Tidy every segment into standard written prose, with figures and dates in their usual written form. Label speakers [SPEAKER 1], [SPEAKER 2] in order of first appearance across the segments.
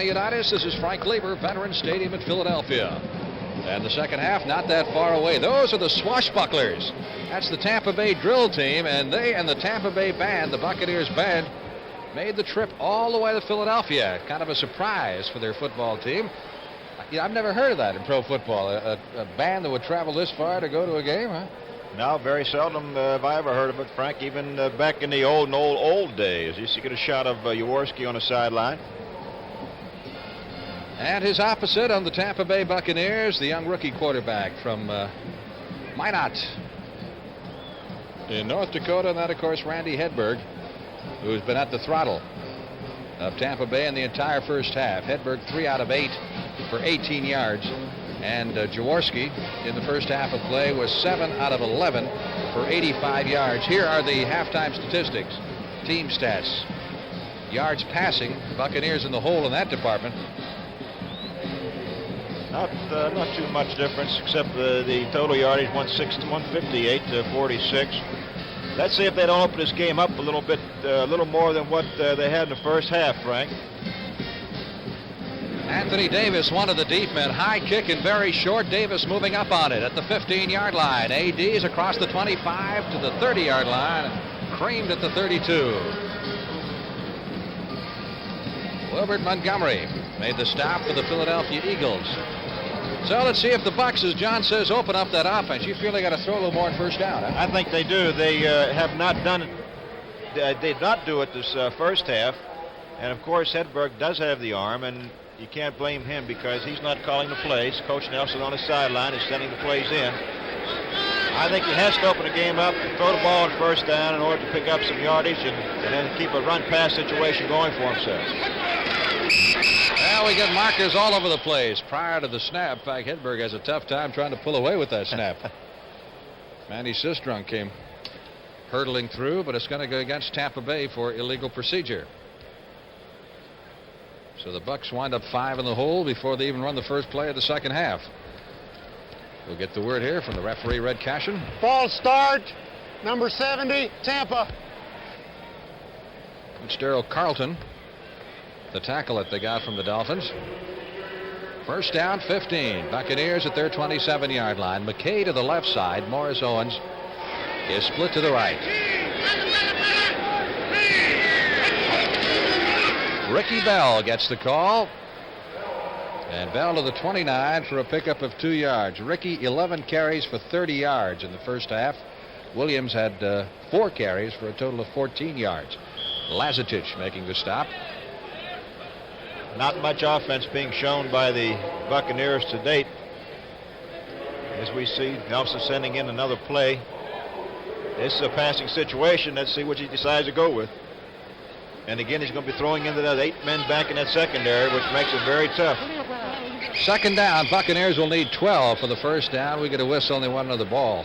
[SPEAKER 1] Unitas, this is Frank Lieber, Veterans Stadium in Philadelphia. And the second half, not that far away. Those are the Swashbucklers. That's the Tampa Bay drill team, and they and the Tampa Bay band, the Buccaneers band, made the trip all the way to Philadelphia. Kind of a surprise for their football team. I've never heard of that in pro football. A band that would travel this far to go to a game, huh?
[SPEAKER 2] No, very seldom have I ever heard of it, Frank. Even back in the old days. You used to get a shot of Jaworski on the sideline.
[SPEAKER 1] And his opposite on the Tampa Bay Buccaneers, the young rookie quarterback from Minot in North Dakota. And that, of course, Randy Hedberg, who's been at the throttle of Tampa Bay in the entire first half. Hedberg 3 out of 8 for 18 yards. And Jaworski in the first half of play was 7 out of 11 for 85 yards. Here are the halftime statistics, team stats. Yards passing, Buccaneers in the hole in that department.
[SPEAKER 2] Not too much difference, except the total yardage 158 to 46. Let's see if they don't open this game up a little bit, a little more than what they had in the first half, Frank.
[SPEAKER 1] Anthony Davis, one of the deep men. High kick and very short. Davis moving up on it at the 15-yard line. AD's across the 25 to the 30-yard line. Creamed at the 32. Wilbert Montgomery made the stop for the Philadelphia Eagles. So let's see if the Bucs, as John says, open up that offense. You feel they got to throw a little more in first down, huh?
[SPEAKER 2] I think they do. They have not done it. They did not do it this first half. And, of course, Hedberg does have the arm, and you can't blame him because he's not calling the plays. Coach Nelson on the sideline is sending the plays in. I think he has to open the game up and throw the ball in first down in order to pick up some yardage and then keep a run-pass situation going for himself.
[SPEAKER 1] Well, we get markers all over the place prior to the snap. In fact, Hedberg has a tough time trying to pull away with that snap. Manny Sistrunk came hurtling through, but it's going to go against Tampa Bay for illegal procedure. So the Bucs wind up 5 in the hole before they even run the first play of the second half. We'll get the word here from the referee, Red Cashin.
[SPEAKER 3] False start, number 70, Tampa.
[SPEAKER 1] It's Daryl Carlton, the tackle that they got from the Dolphins. First down, 15. Buccaneers at their 27-yard line. McKay to the left side. Morris Owens is split to the right. Ricky Bell gets the call. And Bell to the 29 for a pickup of 2 yards. Ricky, 11 carries for 30 yards in the first half. Williams had 4 carries for a total of 14 yards. Lazatich making the stop.
[SPEAKER 2] Not much offense being shown by the Buccaneers to date. As we see, Nelson sending in another play. This is a passing situation. Let's see what he decides to go with. And again, he's going to be throwing into that 8 men back in that secondary, which makes it very tough.
[SPEAKER 1] Second down, Buccaneers will need 12 for the first down. We get a whistle and they want another ball,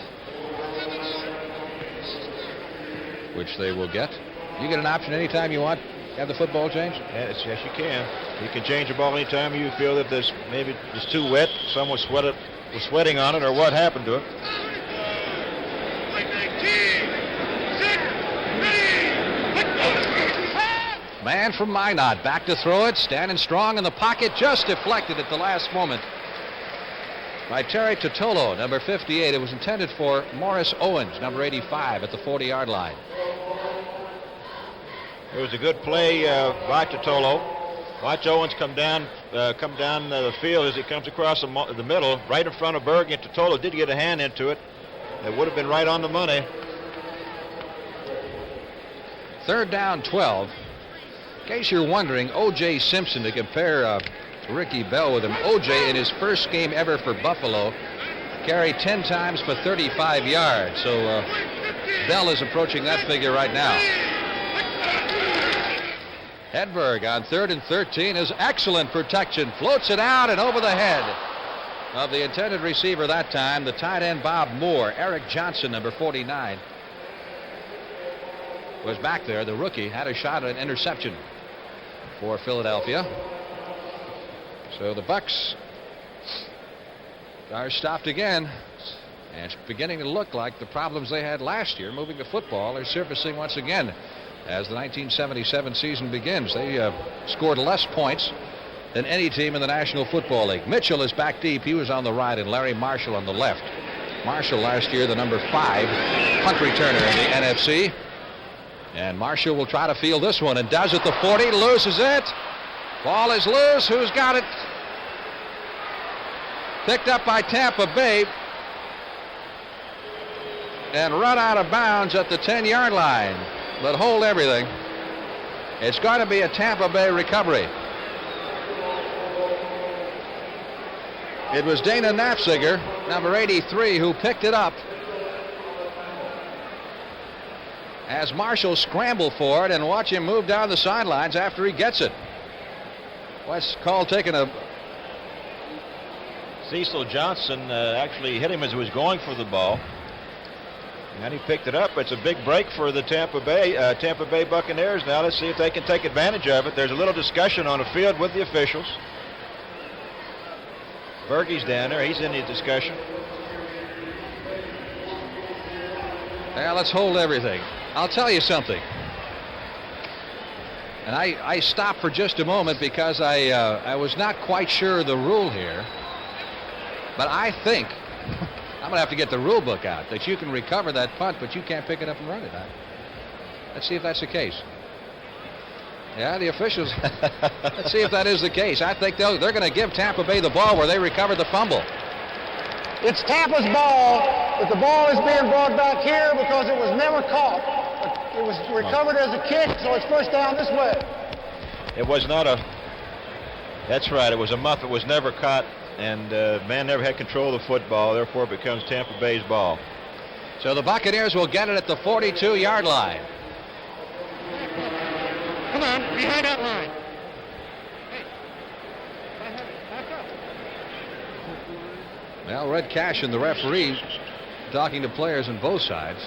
[SPEAKER 1] which they will get. You get an option anytime you want. Have the football changed?
[SPEAKER 2] Yes, you can. You can change the ball anytime you feel that there's maybe it's too wet, someone was sweating on it, or what happened to it.
[SPEAKER 1] Man from Minot back to throw it, standing strong in the pocket, just deflected at the last moment by Terry Totolo, number 58. It was intended for Morris Owens, number 85, at the 40-yard line.
[SPEAKER 2] It was a good play by Totolo. Watch Owens come down the field as he comes across the middle, right in front of Berg, and Totolo did get a hand into it. It would have been right on the money.
[SPEAKER 1] Third down, 12. In case you're wondering, O.J. Simpson, to compare Ricky Bell with him, O.J. in his first game ever for Buffalo carried 10 times for 35 yards. So Bell is approaching that figure right now. Hedberg on 3rd and 13 is excellent protection. Floats it out and over the head of the intended receiver that time, the tight end Bob Moore. Eric Johnson, number 49, was back there. The rookie had a shot at an interception for Philadelphia. So the Bucs are stopped again. And it's beginning to look like the problems they had last year moving the football are surfacing once again. as the 1977 season begins. They scored less points than any team in the National Football League. Mitchell is back deep. He was on the right, and Larry Marshall on the left. Marshall last year the number 5 punt returner in the NFC. And Marshall will try to field this one and does at the 40, loses it. Ball is loose. Who's got it? Picked up by Tampa Bay and run out of bounds at the 10-yard line. But hold everything. It's going to be a Tampa Bay recovery. It was Dana Knapziger, number 83, who picked it up as Marshall scrambled for it, and watch him move down the sidelines after he gets it. What's called taking a...
[SPEAKER 2] Cecil Johnson actually hit him as he was going for the ball. And he picked it up. It's a big break for the Tampa Bay Buccaneers. Now let's see if they can take advantage of it. There's a little discussion on the field with the officials. Bergey's down there. He's in the discussion.
[SPEAKER 1] Well, let's hold everything. I'll tell you something. And I stopped for just a moment because I was not quite sure of the rule here. But I think, I'm going to have to get the rule book out, that you can recover that punt, but you can't pick it up and run it. Let's see if that's the case. Yeah, the officials, let's see if that is the case. I think they're going to give Tampa Bay the ball where they recovered the fumble.
[SPEAKER 3] It's Tampa's ball, but the ball is being brought back here because it was never caught. It was recovered as a kick, so it's pushed down this way.
[SPEAKER 2] It was not a... That's right, it was a muff. It was never caught, and man never had control of the football. Therefore, it becomes Tampa Bay's ball.
[SPEAKER 1] So the Buccaneers will get it at the 42-yard line.
[SPEAKER 3] Come on, behind that line. Hey, back up.
[SPEAKER 1] Well, Red Cash and the referee talking to players on both sides.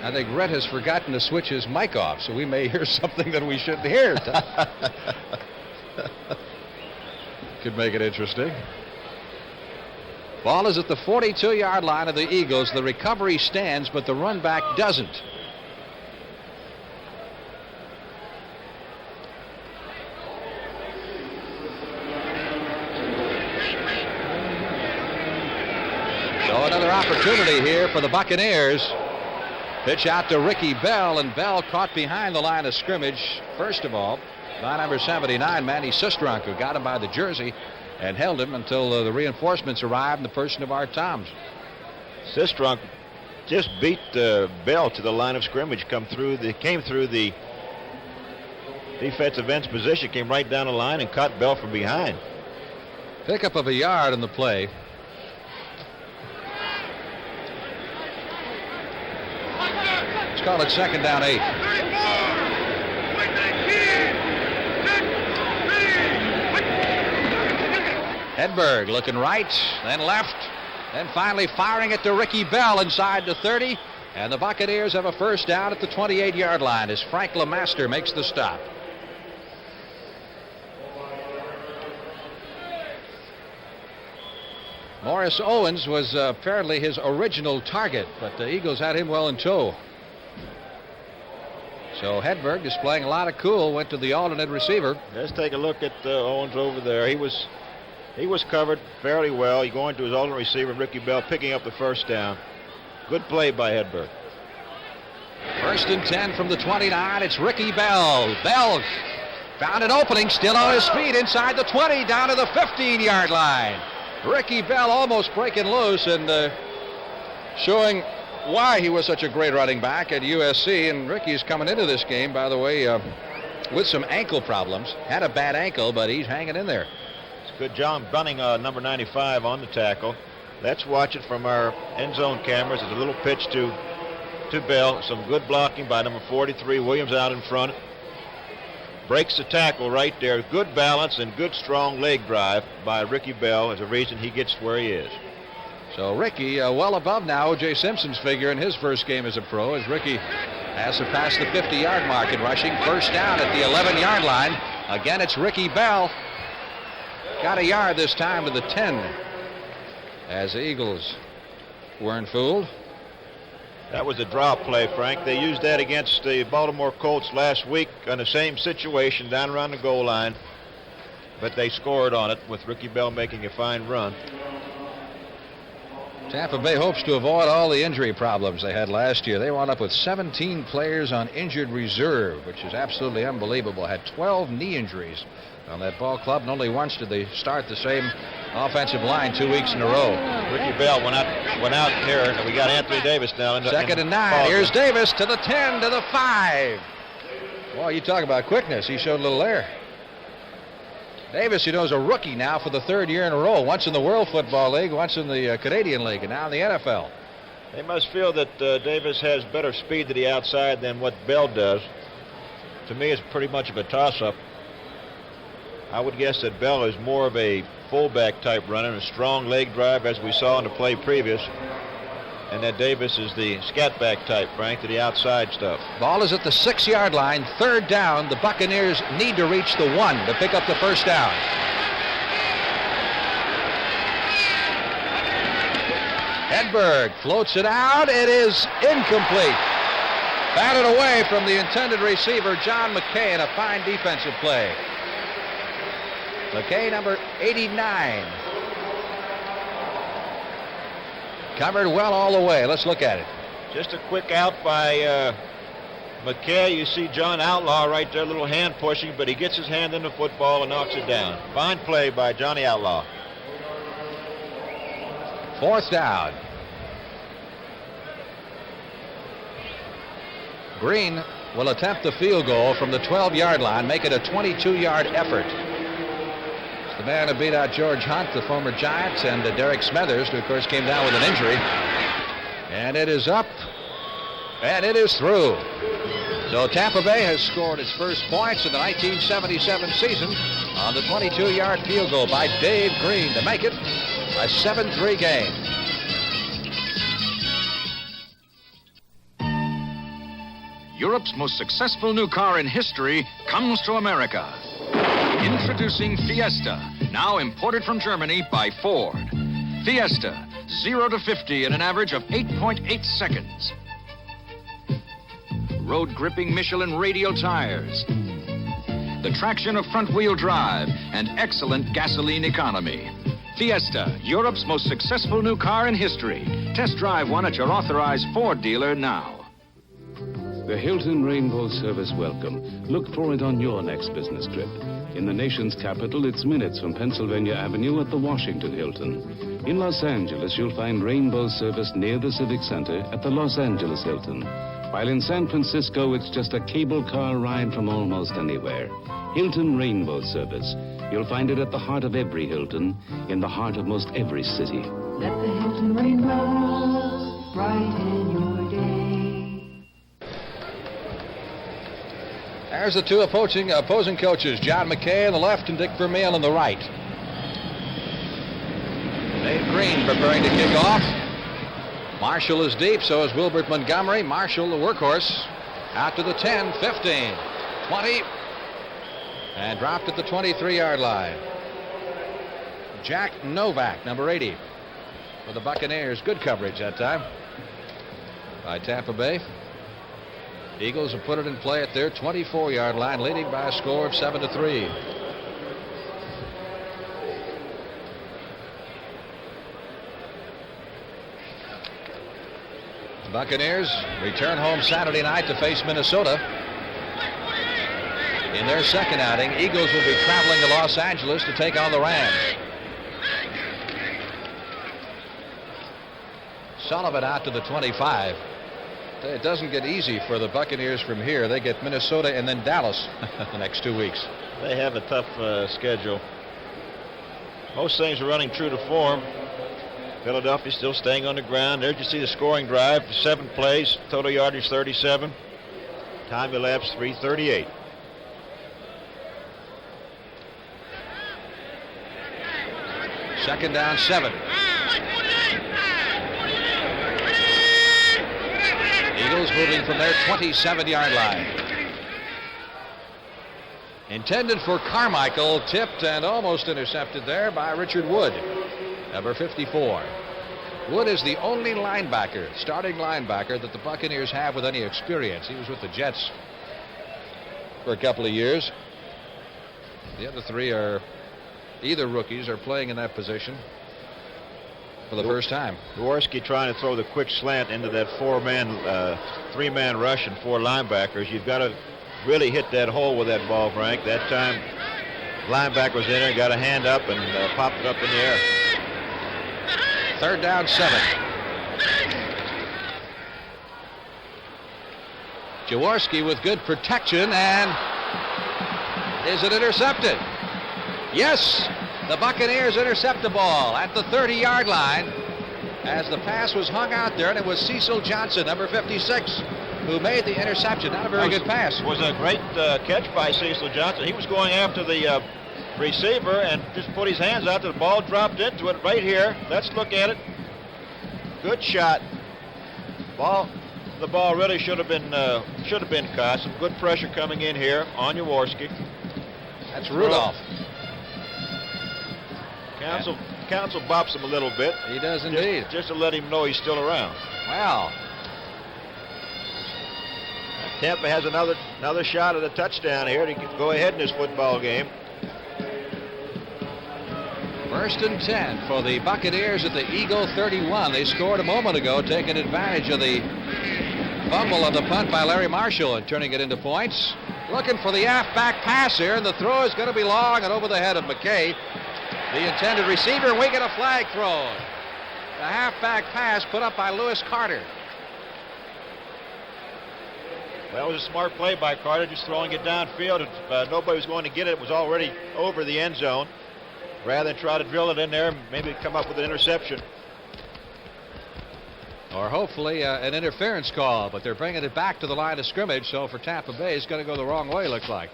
[SPEAKER 1] I think Red has forgotten to switch his mic off, so we may hear something that we shouldn't hear. Could make it interesting. Ball is at the 42-yard line of the Eagles. The recovery stands, but the run back doesn't. So another opportunity here for the Buccaneers. Pitch out to Ricky Bell, and Bell caught behind the line of scrimmage, first of all, by number 79, Manny Sistrunk, who got him by the jersey and held him until the reinforcements arrived in the person of Art Toms.
[SPEAKER 2] Sistrunk just beat Bell to the line of scrimmage, came through the defensive end's position, came right down the line and caught Bell from behind.
[SPEAKER 1] Pickup of a yard in the play. Let's call it second down 8. Hedberg looking right, then left, then finally firing it to Ricky Bell inside the 30. And the Buccaneers have a first down at the 28-yard line as Frank LeMaster makes the stop. Morris Owens was apparently his original target, but the Eagles had him well in tow. So Hedberg, displaying a lot of cool, went to the alternate receiver.
[SPEAKER 2] Let's take a look at Owens over there. He was covered fairly well. He going to his alternate receiver, Ricky Bell, picking up the first down. Good play by Hedberg.
[SPEAKER 1] First and 10 from the 29. It's Ricky Bell. Bell found an opening, still on his feet inside the 20, down to the 15-yard line. Ricky Bell almost breaking loose and showing why he was such a great running back at USC. And Ricky's coming into this game, by the way, with some ankle problems. Had a bad ankle, but he's hanging in there.
[SPEAKER 2] It's a good job running number 95 on the tackle. Let's watch it from our end zone cameras. It's a little pitch to Bell. Some good blocking by number 43, Williams out in front. Breaks the tackle right there. Good balance and good strong leg drive by Ricky Bell is the reason he gets where he is.
[SPEAKER 1] So Ricky well above now O.J. Simpson's figure in his first game as a pro, as Ricky has surpassed the 50-yard mark in rushing. First down at the 11-yard line. Again, it's Ricky Bell. Got a yard this time to the 10 as the Eagles weren't fooled.
[SPEAKER 2] That was a draw play, Frank. They used that against the Baltimore Colts last week on the same situation down around the goal line. But they scored on it with Ricky Bell making a fine run.
[SPEAKER 1] Tampa Bay hopes to avoid all the injury problems they had last year. They wound up with 17 players on injured reserve, which is absolutely unbelievable. Had 12 knee injuries on that ball club, and only once did they start the same offensive line 2 weeks in a row.
[SPEAKER 2] Ricky Bell went out here, and we got Anthony Davis now.
[SPEAKER 1] Second and 9. Here's Davis to the 10, to the 5. Boy, you talk about quickness. He showed a little there. Davis, you know, is a rookie now for the 3rd year in a row. Once in the World Football League, once in the Canadian League, and now in the NFL.
[SPEAKER 2] They must feel that Davis has better speed to the outside than what Bell does. To me, it's pretty much of a toss-up. I would guess that Bell is more of a fullback type runner, a strong leg drive as we saw in the play previous. And that Davis is the scat back type, Frank, to the outside stuff.
[SPEAKER 1] Ball is at the 6-yard line, 3rd down. The Buccaneers need to reach the 1 to pick up the first down. Hedberg floats it out. It is incomplete. Batted away from the intended receiver, John McKay, in a fine defensive play. McKay, number 89. Covered well all the way. Let's look at it.
[SPEAKER 2] Just a quick out by McKay. You see John Outlaw right there, a little hand pushing, but he gets his hand in the football and knocks it down. Fine play by Johnny Outlaw.
[SPEAKER 1] 4th down. Green will attempt the field goal from the 12-yard line, make it a 22-yard effort. The man who beat out George Hunt, the former Giants, and Derek Smethers, who of course came down with an injury. And it is up, and it is through. So Tampa Bay has scored its first points in the 1977 season on the 22-yard field goal by Dave Green to make it a 7-3 game.
[SPEAKER 4] Europe's most successful new car in history comes to America. Introducing Fiesta, now imported from Germany by Ford. Fiesta, 0 to 50 in an average of 8.8 seconds. Road-gripping Michelin radial tires. The traction of front-wheel drive and excellent gasoline economy. Fiesta, Europe's most successful new car in history. Test drive one at your authorized Ford dealer now.
[SPEAKER 5] The Hilton Rainbow Service welcome. Look for it on your next business trip. In the nation's capital, it's minutes from Pennsylvania Avenue at the Washington Hilton. In Los Angeles, you'll find Rainbow Service near the Civic Center at the Los Angeles Hilton. While in San Francisco, it's just a cable car ride from almost anywhere. Hilton Rainbow Service. You'll find it at the heart of every Hilton, in the heart of most every city.
[SPEAKER 6] Let the Hilton rainbow brighten your day.
[SPEAKER 1] There's the two opposing coaches, John McKay on the left and Dick Vermeil on the right. Dave Green preparing to kick off. Marshall is deep, so is Wilbert Montgomery. Marshall, the workhorse, out to the 10, 15, 20, and dropped at the 23-yard line. Jack Novak, number 80, for the Buccaneers. Good coverage that time by Tampa Bay. Eagles have put it in play at their 24-yard line, leading by a score of 7-3. The Buccaneers return home Saturday night to face Minnesota. In their second outing, Eagles will be traveling to Los Angeles to take on the Rams. Sullivan out to the 25. It doesn't get easy for the Buccaneers from here. They get Minnesota and then Dallas the next 2 weeks.
[SPEAKER 2] They have a tough schedule. Most things are running true to form. Philadelphia still staying on the ground. There you see the scoring drive, 7 plays, total yardage 37. Time elapsed 3:38.
[SPEAKER 1] Second down, 7. Eagles moving from their 27-yard line. Intended for Carmichael, tipped and almost intercepted there by Richard Wood, number 54. Wood is the only linebacker, starting linebacker, that the Buccaneers have with any experience. He was with the Jets for a couple of years. The other three are either rookies or playing in that position for the first time.
[SPEAKER 2] Jaworski trying to throw the quick slant into that three-man rush and 4 linebackers. You've got to really hit that hole with that ball, Frank. That time, linebacker was in there, got a hand up and popped it up in the air.
[SPEAKER 1] 3rd down, 7. Jaworski with good protection, and is it intercepted? Yes, the Buccaneers intercept the ball at the 30-yard line as the pass was hung out there, and it was Cecil Johnson, number 56, who made the interception. Not a very good pass.
[SPEAKER 2] It was a great catch by Cecil Johnson. He was going after the receiver and just put his hands out. The ball dropped into it right here. Let's look at it. Good shot. The ball really should have been caught. Some good pressure coming in here on Jaworski.
[SPEAKER 1] That's Rudolph.
[SPEAKER 2] Council bops him a little bit.
[SPEAKER 1] He does indeed.
[SPEAKER 2] Just to let him know he's still around.
[SPEAKER 1] Wow.
[SPEAKER 2] Tampa has another shot at a touchdown here to go ahead in this football game.
[SPEAKER 1] 1st and 10 for the Buccaneers at the Eagle 31. They scored a moment ago, taking advantage of the fumble of the punt by Larry Marshall and turning it into points. Looking for the halfback pass here, and the throw is going to be long and over the head of McKay, the intended receiver, and we get a flag thrown. The halfback pass put up by Lewis Carter.
[SPEAKER 2] Well, it was a smart play by Carter, just throwing it downfield. Nobody was going to get it. It was already over the end zone. Rather than try to drill it in there, maybe come up with an interception.
[SPEAKER 1] Or hopefully an interference call, but they're bringing it back to the line of scrimmage, so for Tampa Bay, it's going to go the wrong way, looks like.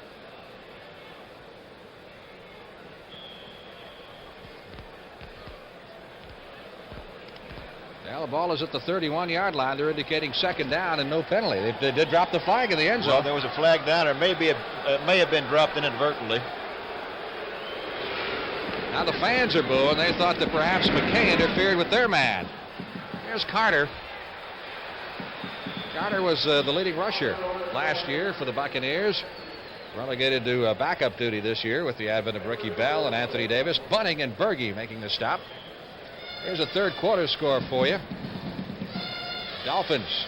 [SPEAKER 1] Well, the ball is at the 31-yard line. They're indicating 2nd down and no penalty. They did drop the flag in the end zone.
[SPEAKER 2] Well, there was a flag down, or maybe it may have been dropped inadvertently.
[SPEAKER 1] Now the fans are booing. They thought that perhaps McKay interfered with their man. Here's Carter. Carter was the leading rusher last year for the Buccaneers. Relegated to backup duty this year with the advent of Ricky Bell and Anthony Davis. Bunting and Berge making the stop. Here's a 3rd quarter score for you. Dolphins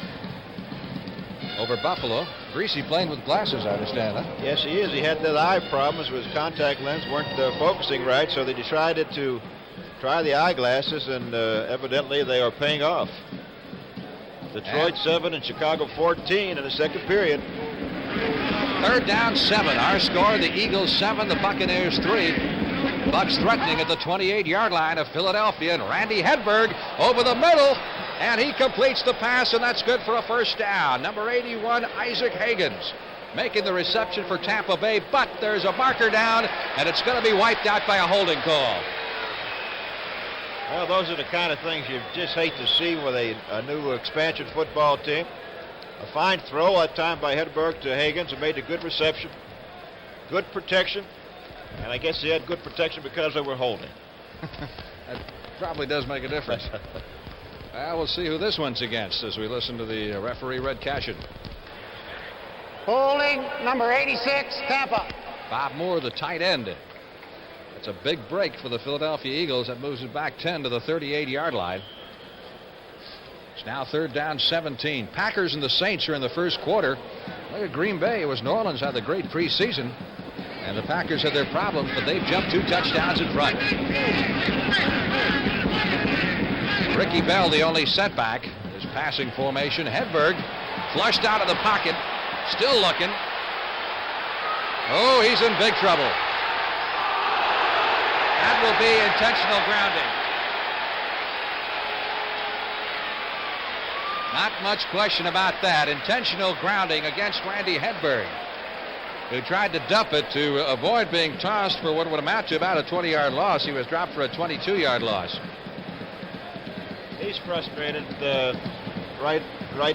[SPEAKER 1] over Buffalo. Greasy playing with glasses, I understand, huh?
[SPEAKER 2] Yes, he is. He had the eye problems with his contact lens, weren't focusing right, so they decided to try the eyeglasses, and evidently they are paying off. Detroit 7 and Chicago 14 in the 2nd period.
[SPEAKER 1] 3rd down, 7. Our score, the Eagles 7, the Buccaneers 3. Bucks threatening at the 28-yard line of Philadelphia, and Randy Hedberg over the middle, and he completes the pass, and that's good for a 1st down. Number 81, Isaac Higgins, making the reception for Tampa Bay, but there's a marker down, and it's going to be wiped out by a holding call.
[SPEAKER 2] Well, those are the kind of things you just hate to see with a new expansion football team. A fine throw that time by Hedberg to Higgins, who made a good reception. Good protection. And I guess he had good protection because they were holding.
[SPEAKER 1] That probably does make a difference. Well, we'll see who this one's against as we listen to the referee, Red Cashin.
[SPEAKER 3] Holding, number 86, Tampa.
[SPEAKER 1] Bob Moore, the tight end. That's a big break for the Philadelphia Eagles. That moves it back 10 to the 38-yard line. It's now 3rd down, 17. Packers and the Saints are in the 1st quarter. Look at Green Bay. It was New Orleans had the great preseason. And the Packers had their problems, but they've jumped 2 touchdowns in front. Ricky Bell, the only setback. His passing formation. Hedberg flushed out of the pocket. Still looking. Oh, he's in big trouble. That will be intentional grounding. Not much question about that. Intentional grounding against Randy Hedberg, who tried to dump it to avoid being tossed for what would amount to about a 20-yard loss. He was dropped for a 22-yard loss.
[SPEAKER 2] He's frustrated right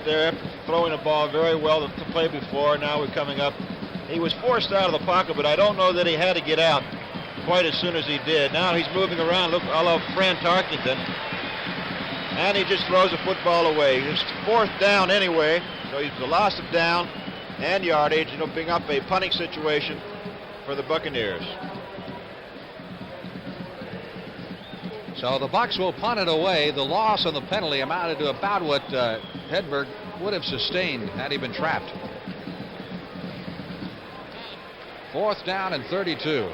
[SPEAKER 2] there after throwing the ball very well the play before. Now we're coming up. He was forced out of the pocket, but I don't know that he had to get out quite as soon as he did. Now he's moving around. Look, I love Fran Tarkington. And he just throws the football away. It's 4th down anyway, so he's the loss of down and yardage. It'll bring up a punting situation for the Buccaneers.
[SPEAKER 1] So the Bucs will punt it away. The loss on the penalty amounted to about what Hedberg would have sustained had he been trapped. 4th down and 32.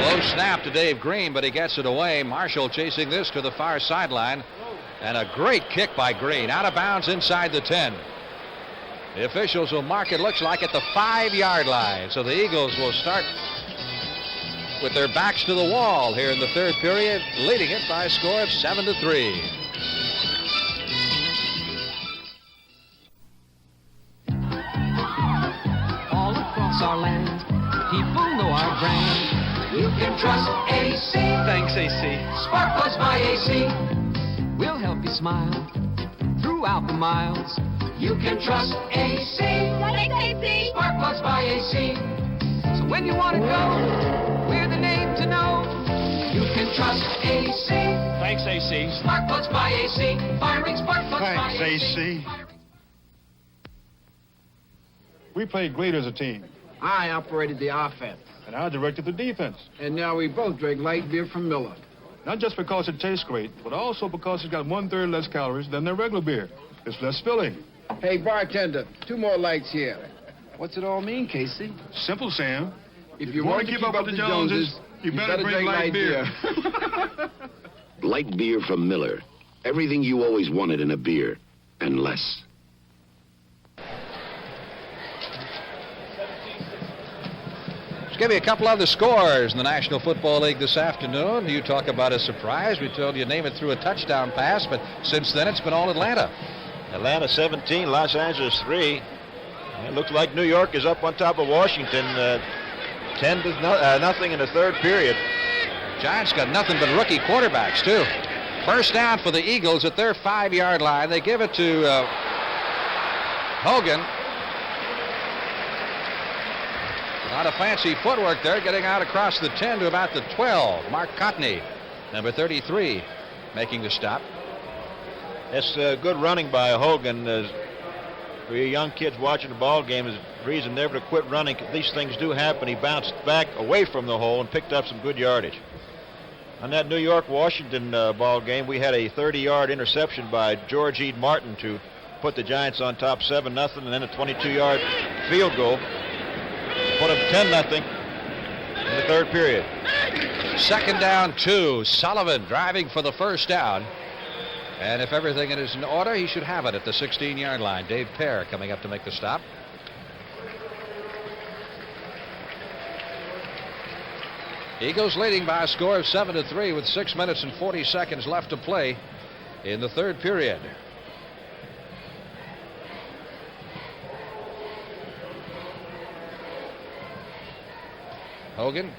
[SPEAKER 1] Low snap to Dave Green, but he gets it away. Marshall chasing this to the far sideline. And a great kick by Green. Out of bounds inside the 10. The officials will mark it, looks like, at the 5-yard line. So the Eagles will start with their backs to the wall here in the 3rd period, leading it by a score of 7-3.
[SPEAKER 6] All across our land, people know our brand. You can trust AC.
[SPEAKER 7] Thanks, AC.
[SPEAKER 6] Spark Plugs by AC. We'll help you smile throughout the miles. You can trust AC.
[SPEAKER 8] Thanks, AC.
[SPEAKER 6] Spark Plugs by AC. So when you want to go, we're the name to know. You can trust AC.
[SPEAKER 7] Thanks, AC.
[SPEAKER 6] Spark Plugs by AC. Firing spark plugs by
[SPEAKER 3] Thanks,
[SPEAKER 6] AC.
[SPEAKER 3] AC. We played great as a team,
[SPEAKER 9] I operated the offense,
[SPEAKER 3] and I directed the defense.
[SPEAKER 9] and now we both drink light beer from Miller.
[SPEAKER 3] Not just because it tastes great, but also because it's got 1/3 less calories than their regular beer. It's less filling.
[SPEAKER 9] Hey, bartender, 2 more lights here. What's it all mean, Casey?
[SPEAKER 3] Simple, Sam.
[SPEAKER 9] If you want to keep up with the Joneses,
[SPEAKER 3] you better drink light beer.
[SPEAKER 10] Light beer from Miller. Everything you always wanted in a beer, and less.
[SPEAKER 1] Let's give you a couple other scores in the National Football League this afternoon. You talk about a surprise. We told you name it through a touchdown pass, but since then it's been all Atlanta.
[SPEAKER 2] Atlanta 17, Los Angeles 3. It looks like New York is up on top of Washington, 10-0 in the 3rd period.
[SPEAKER 1] Giants got nothing but rookie quarterbacks, too. 1st down for the Eagles at their 5-yard line. They give it to Hogan. A lot of fancy footwork there, getting out across the 10 to about the 12. Mark Cotney, number 33, making the stop.
[SPEAKER 2] That's good running by Hogan. For you young kids watching the ball game, is reason never to quit running. These things do happen. He bounced back away from the hole and picked up some good yardage. On that New York-Washington ball game, we had a 30-yard interception by George E. Martin to put the Giants on top 7-0, and then a 22-yard field goal put them 10-0 in the 3rd period.
[SPEAKER 1] 2nd down, 2. Sullivan driving for the 1st down. And if everything is in order, he should have it at the 16-yard line. Dave Pear coming up to make the stop. Eagles leading by a score of 7-3 with 6 minutes and 40 seconds left to play in the 3rd period. Hogan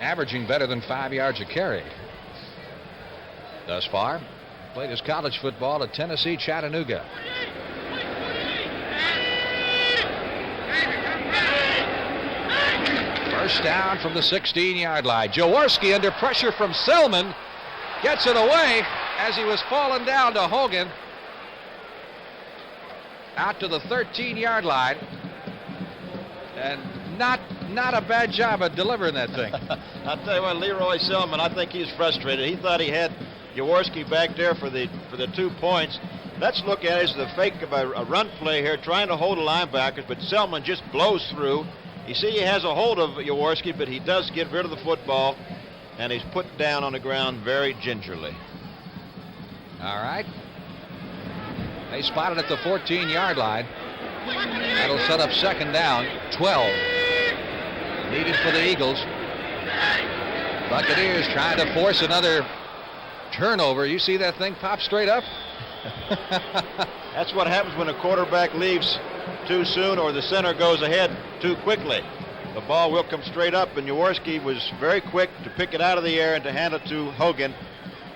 [SPEAKER 1] averaging better than 5 yards a carry thus far. Played his college football at Tennessee, Chattanooga. First down from the 16-yard line. Jaworski under pressure from Selman gets it away as he was falling down to Hogan. Out to the 13-yard line. And not a bad job of delivering that thing.
[SPEAKER 2] I'll tell you what, Leroy Selman, I think he's frustrated. He thought he had Jaworski back there for the 2 points. Let's look at it as the fake of a run play here, trying to hold the linebackers, but Selman just blows through. You see he has a hold of Jaworski, but he does get rid of the football, and he's put down on the ground very gingerly.
[SPEAKER 1] All right. They spotted at the 14-yard line. That'll set up 2nd down, 12. Needed for the Eagles. Buccaneers trying to force another turnover. You see that thing pop straight up?
[SPEAKER 2] That's what happens when a quarterback leaves too soon or the center goes ahead too quickly. The ball will come straight up, and Jaworski was very quick to pick it out of the air and to hand it to Hogan,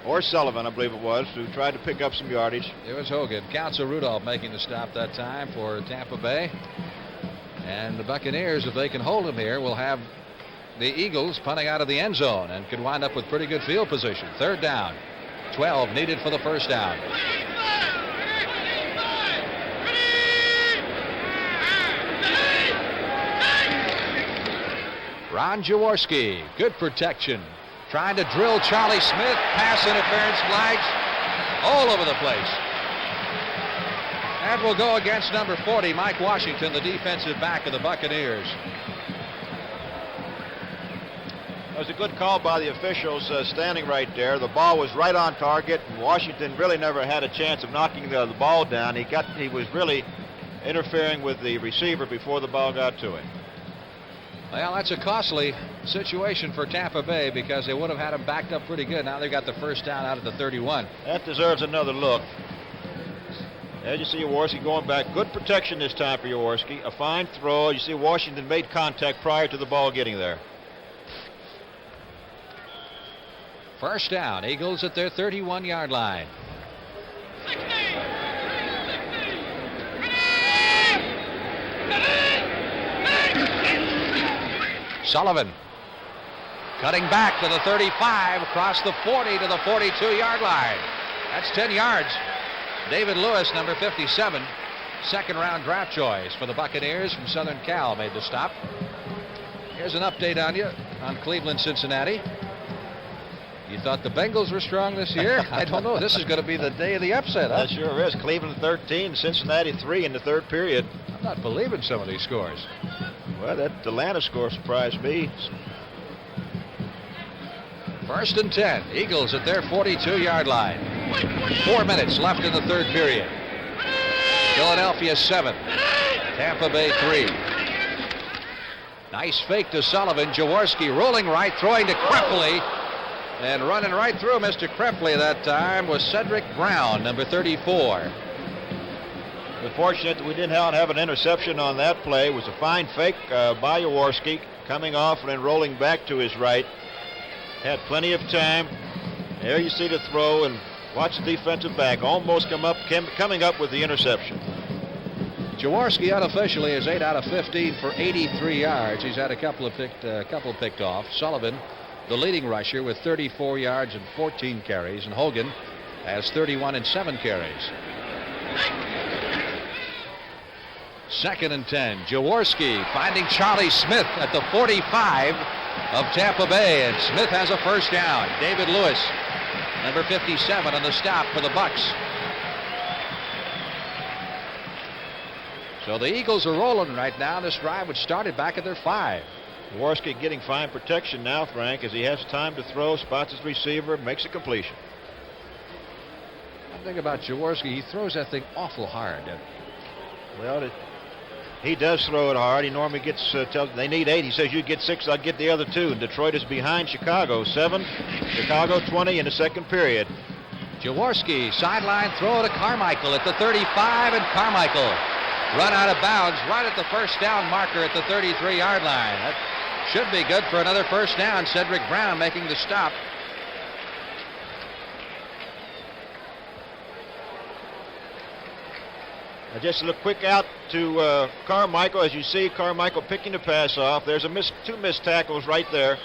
[SPEAKER 2] or Sullivan, I believe it was, who tried to pick up some yardage.
[SPEAKER 1] It was Hogan. Counsel Rudolph making the stop that time for Tampa Bay. And the Buccaneers, if they can hold him here, will have the Eagles punting out of the end zone and could wind up with pretty good field position. 3rd down. 12 needed for the first down. Ron Jaworski, good protection. Trying to drill Charlie Smith. Pass interference flags all over the place. And will go against number 40, Mike Washington, the defensive back of the Buccaneers.
[SPEAKER 2] It was a good call by the officials standing right there. The ball was right on target, and Washington really never had a chance of knocking the ball down. He was really interfering with the receiver before the ball got to him.
[SPEAKER 1] Well, that's a costly situation for Tampa Bay because they would have had him backed up pretty good. Now they've got the first down out of the 31.
[SPEAKER 2] That deserves another look. As you see Jaworski going back. Good protection this time for Jaworski. A fine throw. You see Washington made contact prior to the ball getting there.
[SPEAKER 1] First down. Eagles at their 31-yard line. Sullivan cutting back to the 35, across the 40 to the 42-yard line. That's 10 yards. David Lewis, number 57, second-round draft choice for the Buccaneers from Southern Cal, made the stop. Here's an update on you on Cleveland-Cincinnati. You thought the Bengals were strong this year? I don't know. This is going to be the day of the upset, huh?
[SPEAKER 2] That sure is. Cleveland 13, Cincinnati 3 in the 3rd period.
[SPEAKER 1] I'm not believing some of these scores.
[SPEAKER 2] Well, that Atlanta score surprised me.
[SPEAKER 1] 1st and 10. Eagles at their 42-yard line. 4 minutes left in the 3rd period. Philadelphia 7. Tampa Bay 3. Nice fake to Sullivan. Jaworski rolling right, throwing to Krepfle. And running right through Mr. Krepfle that time was Cedric Brown, number 34.
[SPEAKER 2] We're fortunate that we didn't have an interception on that play. It was a fine fake by Jaworski, coming off and then rolling back to his right. Had plenty of time. There you see the throw, and watch the defensive back almost coming up with the interception.
[SPEAKER 1] Jaworski unofficially is 8 out of 15 for 83 yards. He's had a couple picked off. Sullivan, the leading rusher, with 34 yards and 14 carries, and Hogan has 31 and 7 carries. 2nd and 10. Jaworski finding Charlie Smith at the 45 of Tampa Bay, and Smith has a first down. David Lewis, number 57, on the stop for the Bucs. So the Eagles are rolling right now. This drive, which started back at their 5.
[SPEAKER 2] Jaworski getting fine protection now, Frank, as he has time to throw, spots his receiver, makes a completion.
[SPEAKER 1] One thing about Jaworski, he throws that thing awful hard.
[SPEAKER 2] Well, he does throw it hard. He normally gets, they need 8. He says, you get 6, I'll get the other 2. And Detroit is behind Chicago, 7. Chicago 20 in the 2nd period.
[SPEAKER 1] Jaworski, sideline throw to Carmichael at the 35, and Carmichael run out of bounds right at the first down marker at the 33-yard line. That should be good for another first down. Cedric Brown making the stop.
[SPEAKER 2] Just a quick out to Carmichael. As you see, Carmichael picking the pass off. There's two missed tackles right there.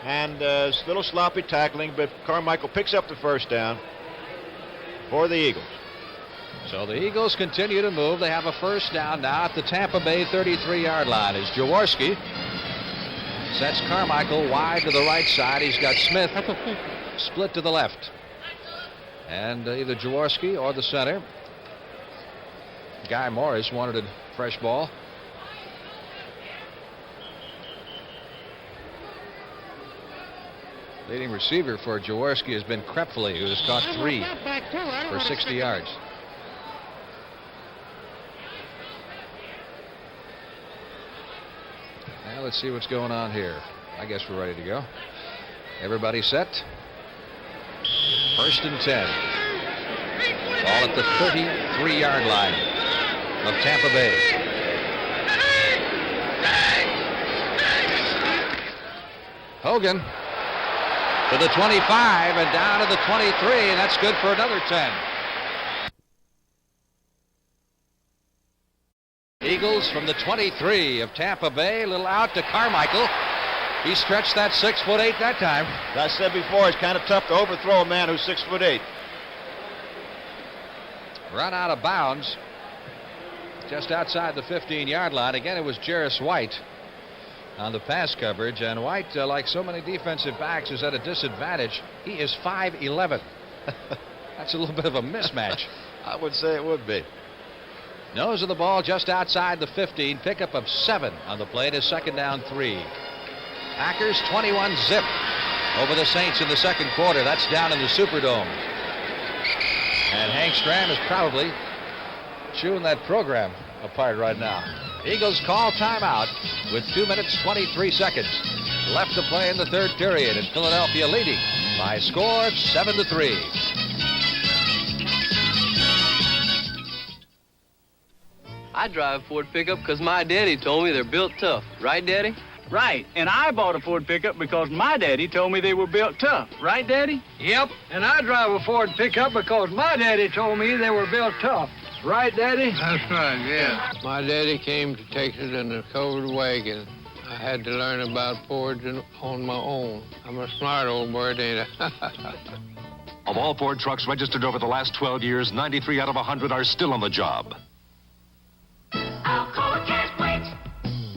[SPEAKER 2] And a little sloppy tackling, but Carmichael picks up the first down for the Eagles.
[SPEAKER 1] So the Eagles continue to move. They have a first down now at the Tampa Bay 33-yard line as Jaworski sets Carmichael wide to the right side. He's got Smith split to the left. And either Jaworski or the center, Guy Morris, wanted a fresh ball. Leading receiver for Jaworski has been Krepfle, who has caught 3 for 60 yards. Now let's see what's going on here. I guess we're ready to go. Everybody set. 1st and 10. Ball at the 33-yard line of Tampa Bay. Hogan to the 25 and down to the 23, and that's good for another 10. Eagles from the 23 of Tampa Bay, a little out to Carmichael. He stretched that 6'8" that time.
[SPEAKER 2] As I said before, it's kind of tough to overthrow a man who's 6'8".
[SPEAKER 1] Run out of bounds just outside the 15-yard line. Again, it was Jarris White on the pass coverage, and White, like so many defensive backs, is at a disadvantage. He is 5'11". That's a little bit of a mismatch.
[SPEAKER 2] I would say it would be.
[SPEAKER 1] Nose of the ball just outside the 15. Pickup of 7 on the play. It is 2nd down 3. Packers 21-zip over the Saints in the second quarter. That's down in the Superdome. And Hank Stram is probably chewing that program apart right now. Eagles call timeout with 2 minutes 23 seconds left to play in the third period, and Philadelphia leading by a score of 7-3.
[SPEAKER 8] I drive a Ford pickup because my daddy told me they're built tough. Right, Daddy?
[SPEAKER 7] Right, and I bought a Ford pickup because my daddy told me they were built tough. Right, Daddy?
[SPEAKER 11] Yep, and I drive a Ford pickup because my daddy told me they were built tough. Right, Daddy?
[SPEAKER 9] That's right, yeah. My daddy came to Texas in a covered wagon. I had to learn about Fords on my own. I'm a smart old bird, ain't I?
[SPEAKER 12] Of all Ford trucks registered over the last 12 years, 93 out of 100 are still on the job.
[SPEAKER 6] Alcoa can't wait.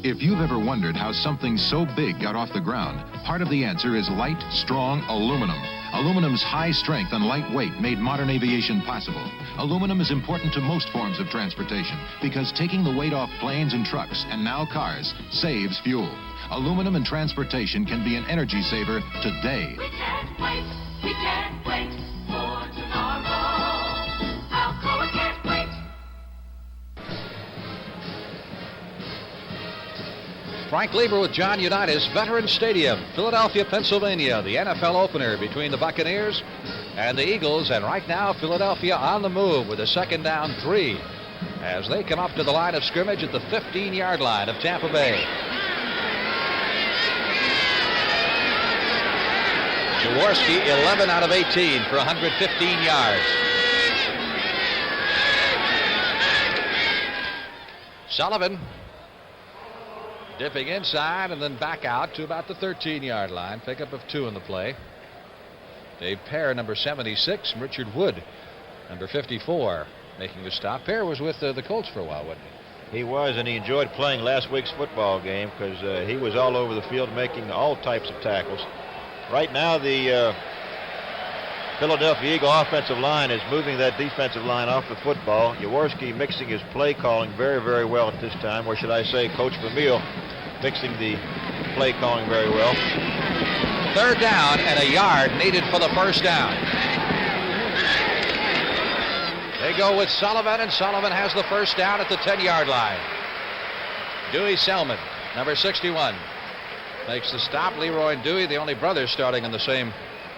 [SPEAKER 13] If you've ever wondered how something so big got off the ground, part of the answer is light, strong aluminum. Aluminum's high strength and light weight made modern aviation possible. Aluminum is important to most forms of transportation because taking the weight off planes and trucks, and now cars, saves fuel. Aluminum in transportation can be an energy saver today.
[SPEAKER 6] We can't wait for tomorrow. Alcoa can't wait.
[SPEAKER 1] Frank Lieber with John Unitas, Veterans Stadium, Philadelphia, Pennsylvania. The NFL opener between the Buccaneers and the Eagles. And right now, Philadelphia on the move with a 2nd down 3 as they come up to the line of scrimmage at the 15-yard line of Tampa Bay. Jaworski, 11 out of 18 for 115 yards. Sullivan dipping inside and then back out to about the 13-yard line. Pickup of 2 in the play. Dave Pear, number 76, and Richard Wood, number 54, making the stop. Pear was with the Colts for a while, wasn't he?
[SPEAKER 2] He was, and he enjoyed playing last week's football game because he was all over the field making all types of tackles. Right now, the Philadelphia Eagle offensive line is moving that defensive line off the football. Jaworski mixing his play calling very, very well at this time. Or should I say, Coach Vermeil mixing the play calling very well.
[SPEAKER 1] 3rd down and a yard needed for the 1st down. They go with Sullivan, and Sullivan has the 1st down at the 10-yard line. Dewey Selman, number 61, makes the stop. Leroy and Dewey, the only brothers starting in the same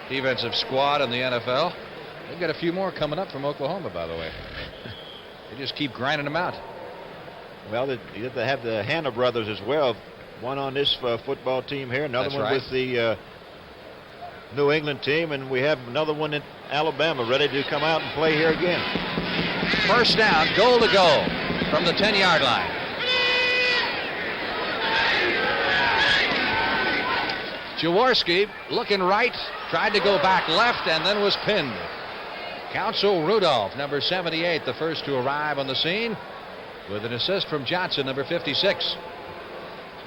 [SPEAKER 1] defensive squad in the NFL. They've got a few more coming up from Oklahoma, by the way. They just keep grinding them out.
[SPEAKER 2] Well, they have the Hanna brothers as well. One on this football team here, another
[SPEAKER 1] That's
[SPEAKER 2] one
[SPEAKER 1] right.
[SPEAKER 2] with the New England team, and we have another one in Alabama ready to come out and play here again.
[SPEAKER 1] 1st down, goal to go from the 10-yard line. Jaworski looking right, tried to go back left, and then was pinned. Council Rudolph, number 78, the first to arrive on the scene, with an assist from Johnson, number 56.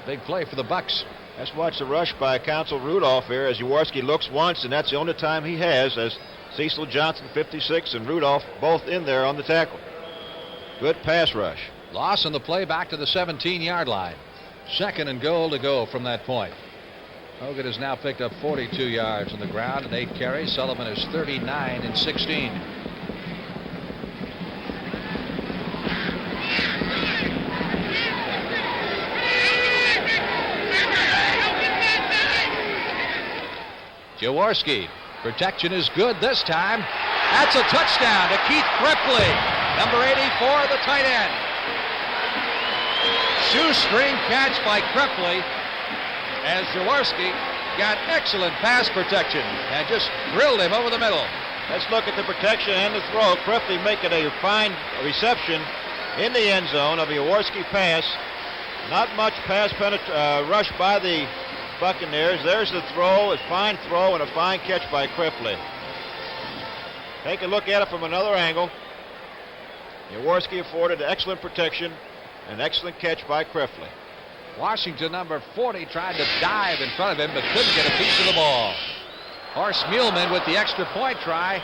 [SPEAKER 1] Big play for the Bucs.
[SPEAKER 2] Let's watch the rush by Council Rudolph here as Jaworski looks once, and that's the only time he has, as Cecil Johnson, 56, and Rudolph both in there on the tackle. Good pass rush.
[SPEAKER 1] Loss on the play back to the 17-yard line. 2nd and goal to go from that point. Hogan has now picked up 42 yards on the ground and 8 carries. Sullivan is 39 and 16. Jaworski, protection is good this time. That's a touchdown to Keith Krepley, number 84, the tight end. Shoestring catch by Krepley as Jaworski got excellent pass protection and just drilled him over the middle.
[SPEAKER 2] Let's look at the protection and the throw. Krepley making a fine reception in the end zone of a Jaworski pass. Not much pass rush by the Buccaneers. There's the throw, a fine throw and a fine catch by Krifley. Take a look at it from another angle. Jaworski afforded excellent protection, an excellent catch by Krifley.
[SPEAKER 1] Washington number 40 tried to dive in front of him, but couldn't get a piece of the ball. Horst Muehlman with the extra point try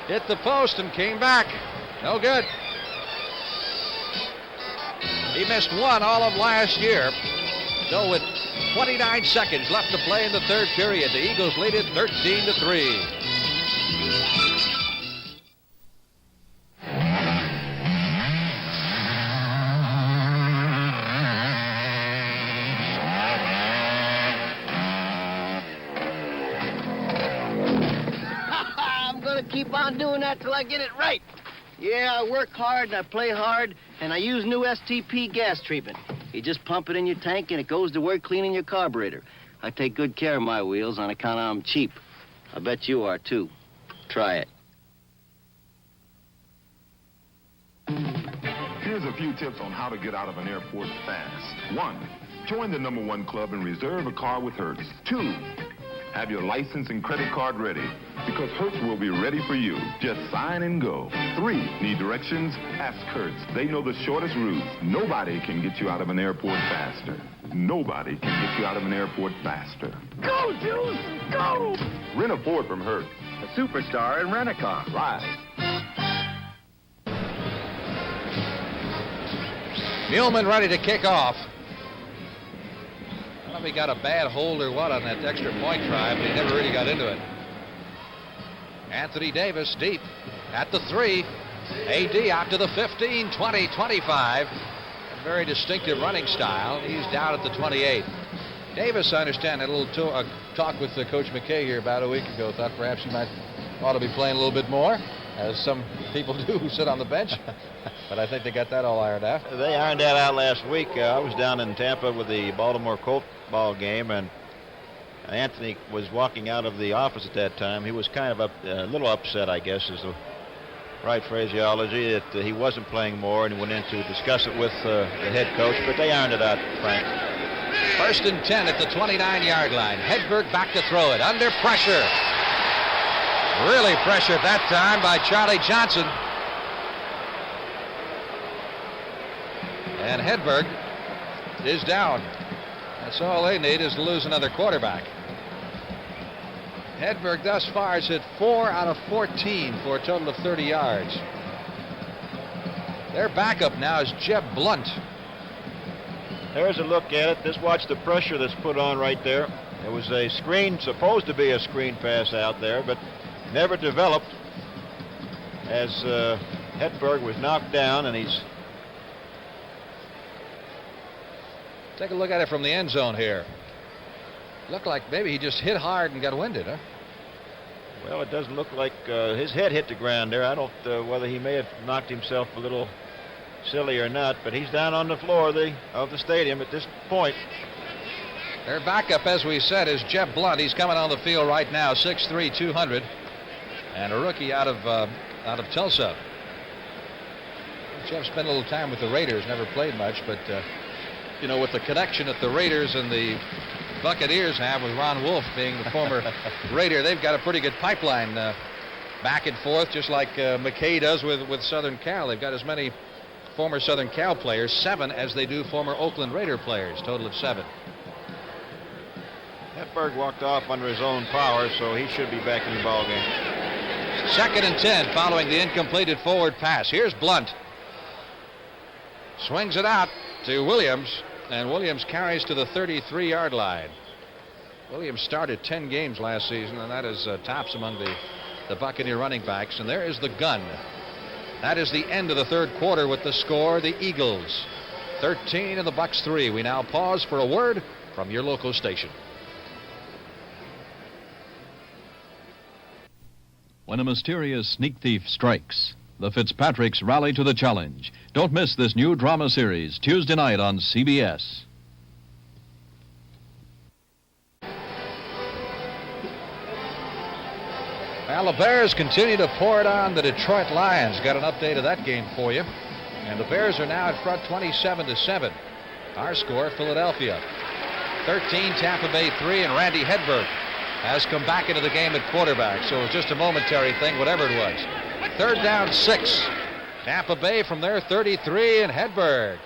[SPEAKER 1] hit the post and came back. No good. He missed one all of last year. So with 29 seconds left to play in the third period, the Eagles lead it 13-3.
[SPEAKER 14] I'm gonna keep on doing that till I get it right. Yeah, I work hard and I play hard, and I use new STP gas treatment. You just pump it in your tank and it goes to work cleaning your carburetor. I take good care of my wheels on account of I'm cheap. I bet you are too. Try it.
[SPEAKER 15] Here's a few tips on how to get out of an airport fast. 1. Join the #1 club and reserve a car with Hertz. 2. Have your license and credit card ready, because Hertz will be ready for you. Just sign and go. 3. Need directions? Ask Hertz. They know the shortest routes. Nobody can get you out of an airport faster. Nobody can get you out of an airport faster.
[SPEAKER 14] Go, Juice! Go!
[SPEAKER 15] Rent a Ford from Hertz.
[SPEAKER 16] A superstar in rent-a-car.
[SPEAKER 15] Right.
[SPEAKER 1] Muehlman ready to kick off. I don't know if he got a bad hold or what on that extra point try, but he never really got into it. Anthony Davis deep at the 3. AD out to the 15, 20, 25. A very distinctive running style. He's down at the 28. Davis, I understand, had a little talk with Coach McKay here about a week ago. Thought perhaps he ought to be playing a little bit more, as some people do who sit on the bench. But I think they got that all ironed out.
[SPEAKER 2] They ironed that out last week. I was down in Tampa with the Baltimore Colt ball game, and Anthony was walking out of the office at that time. He was kind of a little upset, I guess, is the right phraseology, that he wasn't playing more, and he went in to discuss it with the head coach. But they ironed it out, Frank.
[SPEAKER 1] 1st and 10 at the 29-yard line. Hedberg back to throw it under pressure. Really pressured that time by Charlie Johnson. And Hedberg is down. That's all they need, is to lose another quarterback. Hedberg thus far has hit 4 out of 14 for a total of 30 yards. Their backup now is Jeb Blunt.
[SPEAKER 2] There's a look at it. Just watch the pressure that's put on right there. It was a screen, supposed to be a screen pass out there, but never developed, as Hedberg was knocked down, and he's...
[SPEAKER 1] Take a look at it from the end zone here. Looked like maybe he just hit hard and got winded, huh?
[SPEAKER 2] Well, it doesn't look like his head hit the ground there. I don't whether he may have knocked himself a little silly or not, but he's down on the floor of the stadium at this point.
[SPEAKER 1] Their backup, as we said, is Jeb Blunt. He's coming on the field right now, 6'3", 200, and a rookie out of Tulsa. Jeff spent a little time with the Raiders, never played much, but you know, with the connection that the Raiders and the Buccaneers have with Ron Wolf being the former Raider, they've got a pretty good pipeline back and forth, just like McKay does with Southern Cal. They've got as many former Southern Cal players, 7, as they do former Oakland Raider players, total of 7.
[SPEAKER 2] Hedberg walked off under his own power, so he should be back in the ball game.
[SPEAKER 1] 2nd and 10 following the incompleted forward pass. Here's Blunt. Swings it out to Williams, and Williams carries to the 33-yard line. Williams started 10 games last season, and that is tops among the Buccaneer running backs. And there is the gun. That is the end of the third quarter with the score, the Eagles 13 and the Bucs 3. We now pause for a word from your local station.
[SPEAKER 17] When a mysterious sneak thief strikes, the Fitzpatricks rally to the challenge. Don't miss this new drama series, Tuesday night on CBS.
[SPEAKER 1] Well, the Bears continue to pour it on the Detroit Lions. Got an update of that game for you. And the Bears are now in front 27-7. Our score, Philadelphia. 13, Tampa Bay 3, and Randy Hedberg has come back into the game at quarterback. So it was just a momentary thing, whatever it was. 3rd down, 6. Tampa Bay from their 33, and Hedberg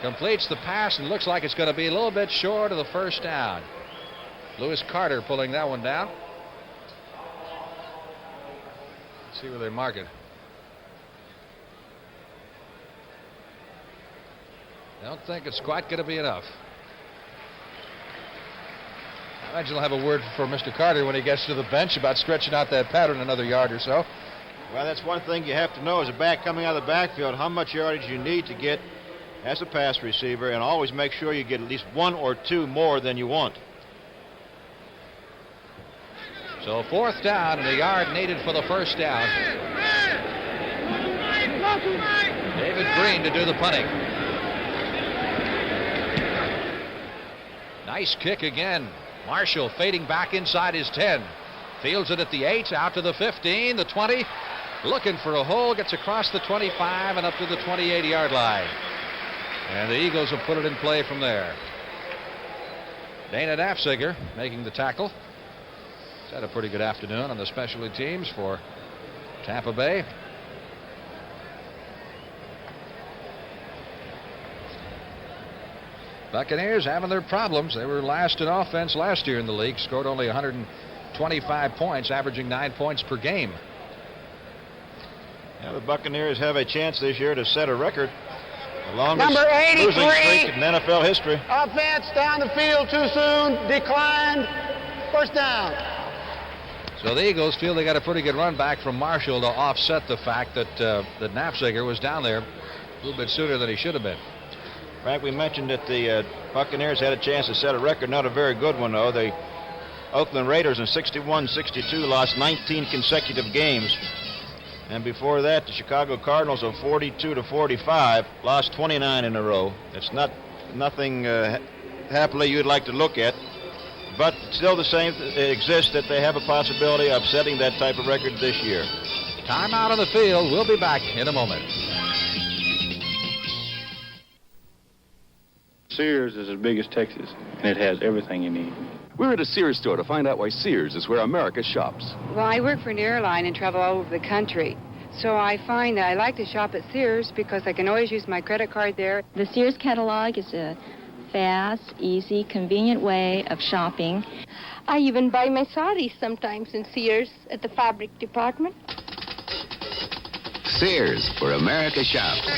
[SPEAKER 1] completes the pass and looks like it's going to be a little bit short of the first down. Lewis Carter pulling that one down. Let's see where they mark it. I don't think it's quite going to be enough. I imagine they'll have a word for Mr. Carter when he gets to the bench about stretching out that pattern another yard or so.
[SPEAKER 2] Well, that's one thing you have to know as a back coming out of the backfield, how much yardage you need to get as a pass receiver, and always make sure you get at least 1 or 2 more than you want.
[SPEAKER 1] So 4th down and a yard needed for the first down. David Green to do the punting. Nice kick again. Marshall fading back inside his 10. Fields it at the 8, out to the 15, the 20. Looking for a hole, gets across the 25 and up to the 28-yard line. And the Eagles have put it in play from there. Dana Nafziger making the tackle. He's had a pretty good afternoon on the specialty teams for Tampa Bay. Buccaneers having their problems. They were last in offense last year in the league, scored only 125 points, averaging 9 points per game.
[SPEAKER 2] Now the Buccaneers have a chance this year to set a record. The longest
[SPEAKER 3] Number 83.
[SPEAKER 2] losing streak in NFL history.
[SPEAKER 3] Offense down the field too soon, declined, first down.
[SPEAKER 1] So the Eagles feel they got a pretty good run back from Marshall to offset the fact that that Nafziger was down there a little bit sooner than he should have been.
[SPEAKER 2] Frank, we mentioned that the Buccaneers had a chance to set a record, not a very good one, though. The Oakland Raiders in 61-62 lost 19 consecutive games. And before that, the Chicago Cardinals of 42-45 lost 29 in a row. It's nothing happily you'd like to look at. But still the same exists that they have a possibility of setting that type of record this year.
[SPEAKER 1] Timeout on the field. We'll be back in a moment.
[SPEAKER 18] Sears is as big as Texas, and it has everything you need.
[SPEAKER 19] We're at a Sears store to find out why Sears is where America shops.
[SPEAKER 20] Well, I work for an airline and travel all over the country. So I find that I like to shop at Sears because I can always use my credit card there.
[SPEAKER 21] The Sears catalog is a fast, easy, convenient way of shopping.
[SPEAKER 22] I even buy my saris sometimes in Sears at the fabric department.
[SPEAKER 23] Sears, where America shops.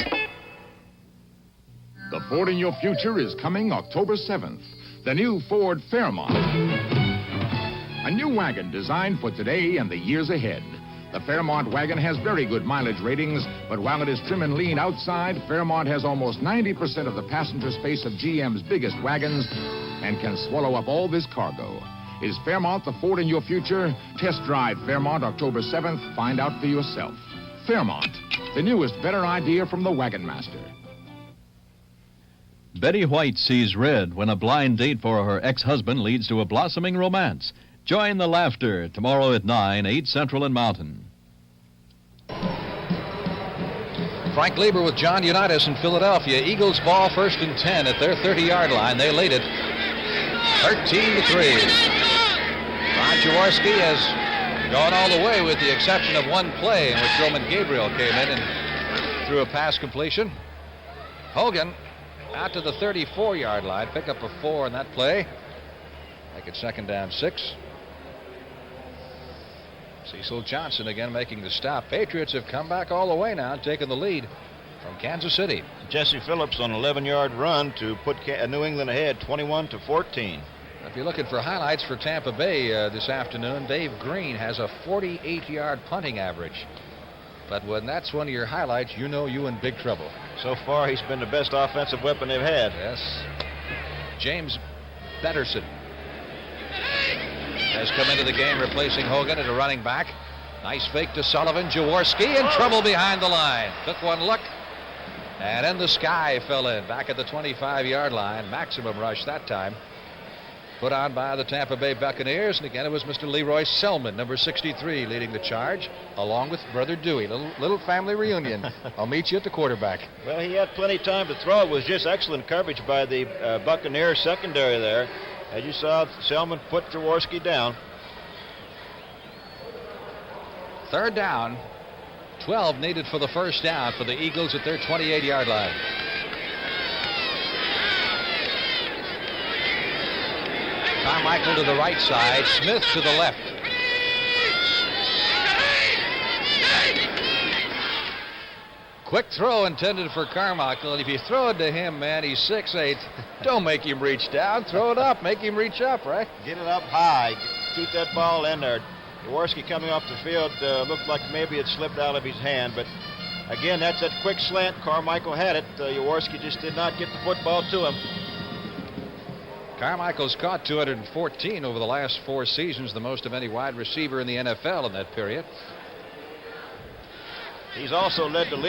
[SPEAKER 13] The Ford in Your Future is coming October 7th. The new Ford Fairmont. A new wagon designed for today and the years ahead. The Fairmont wagon has very good mileage ratings, but while it is trim and lean outside, Fairmont has almost 90% of the passenger space of GM's biggest wagons and can swallow up all this cargo. Is Fairmont the Ford in Your Future? Test drive Fairmont October 7th. Find out for yourself. Fairmont, the newest, better idea from the Wagon Master.
[SPEAKER 17] Betty White sees red when a blind date for her ex-husband leads to a blossoming romance. Join the laughter tomorrow at 9, 8 Central and Mountain.
[SPEAKER 1] Frank Lieber with John Unitas in Philadelphia. Eagles ball 1st and 10 at their 30-yard line. They lead it 13-3. Ron Jaworski has gone all the way with the exception of one play in which Roman Gabriel came in and threw a pass completion. Hogan out to the 34-yard line. Pick up a 4 in that play. Make it 2nd down 6. Cecil Johnson again making the stop. Patriots have come back all the way now, taking the lead from Kansas City.
[SPEAKER 2] Jesse Phillips on an 11-yard run to put New England ahead 21-14.
[SPEAKER 1] If you're looking for highlights for Tampa Bay this afternoon, Dave Green has a 48-yard punting average. But when that's one of your highlights, you know you're in big trouble.
[SPEAKER 2] So far, he's been the best offensive weapon they've had.
[SPEAKER 1] Yes. James Betterson has come into the game replacing Hogan at a running back. Nice fake to Sullivan. Jaworski in trouble behind the line. Took one look. And in the sky fell in. Back at the 25-yard line. Maximum rush that time. put on by the Tampa Bay Buccaneers. And again, it was Mr. Leroy Selman, number 63, leading the charge, along with Brother Dewey. Little family reunion. I'll meet you at the quarterback.
[SPEAKER 2] Well, he had plenty of time to throw. It was just excellent coverage by the Buccaneers secondary there. As you saw, Selman put Jaworski down.
[SPEAKER 1] Third down. 12 needed for the first down for the Eagles at their 28-yard line. Carmichael to the right side, Smith to the left. Quick throw intended for Carmichael, and if you throw it to him, man, he's 6'8". Don't make him reach down. Throw it up. Make him reach up, right?
[SPEAKER 2] Get it up high. Keep that ball in there. Jaworski coming off the field looked like maybe it slipped out of his hand, but again, that's that quick slant. Carmichael had it. Jaworski just did not get the football to him.
[SPEAKER 1] Carmichael's caught 214 over the last 4 seasons, the most of any wide receiver in the NFL in that period.
[SPEAKER 2] He's also led the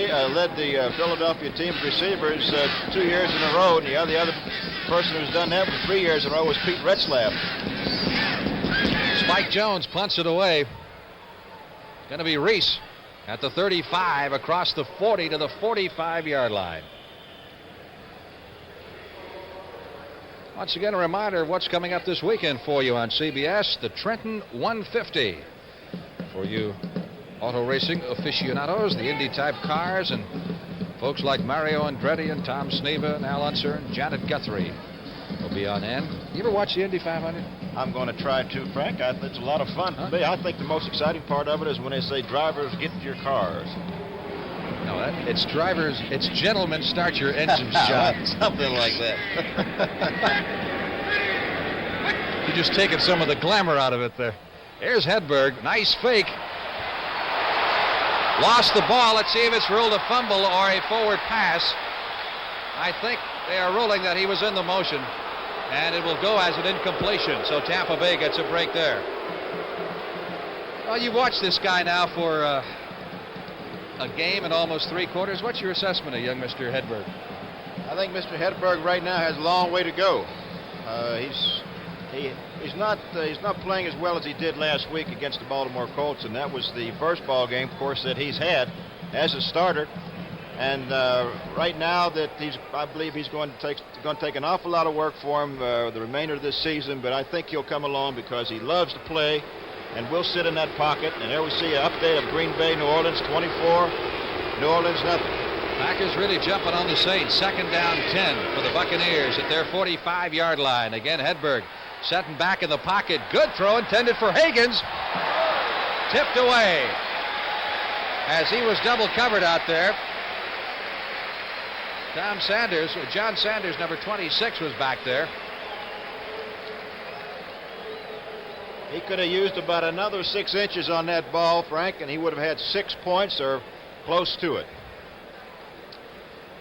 [SPEAKER 2] Philadelphia team's receivers 2 years in a row, and the other person who's done that for 3 years in a row was Pete Retzlaff.
[SPEAKER 1] Spike Jones punts it away. Going to be Reese at the 35, across the 40 to the 45-yard line. Once again, a reminder of what's coming up this weekend for you on CBS, the Trenton 150. For you auto racing aficionados, the Indy-type cars, and folks like Mario Andretti and Tom Sneva and Al Unser and Janet Guthrie will be on end. You ever watch the Indy 500?
[SPEAKER 2] I'm going to try to, Frank. It's a lot of fun. Huh? I think the most exciting part of it is when they say drivers get your cars.
[SPEAKER 1] No, it's drivers, it's gentlemen start your engines, John.
[SPEAKER 2] Something like that.
[SPEAKER 1] You're just taking some of the glamour out of it there. Here's Hedberg. Nice fake. Lost the ball. Let's see if it's ruled a fumble or a forward pass. I think they are ruling that he was in the motion, and it will go as an incompletion. So Tampa Bay gets a break there. Well, you've watched this guy now for a game and almost 3 quarters. What's your assessment of young Mr. Hedberg?
[SPEAKER 2] I think Mr. Hedberg right now has a long way to go. He's not playing as well as he did last week against the Baltimore Colts, and that was the first ball game, of course, that he's had as a starter. And right now, I believe he's going to take an awful lot of work for him the remainder of this season. But I think he'll come along because he loves to play, and will sit in that pocket. And there we see an update of Green Bay, New Orleans 24, New Orleans nothing.
[SPEAKER 1] Packers really jumping on the Saints. Second down 10 for the Buccaneers at their 45-yard line. Again, Hedberg setting back in the pocket. Good throw intended for Higgins. Tipped away as he was double covered out there. John Sanders, number 26, was back there.
[SPEAKER 2] He could have used about another 6 inches on that ball, Frank, and he would have had 6 points or close to it.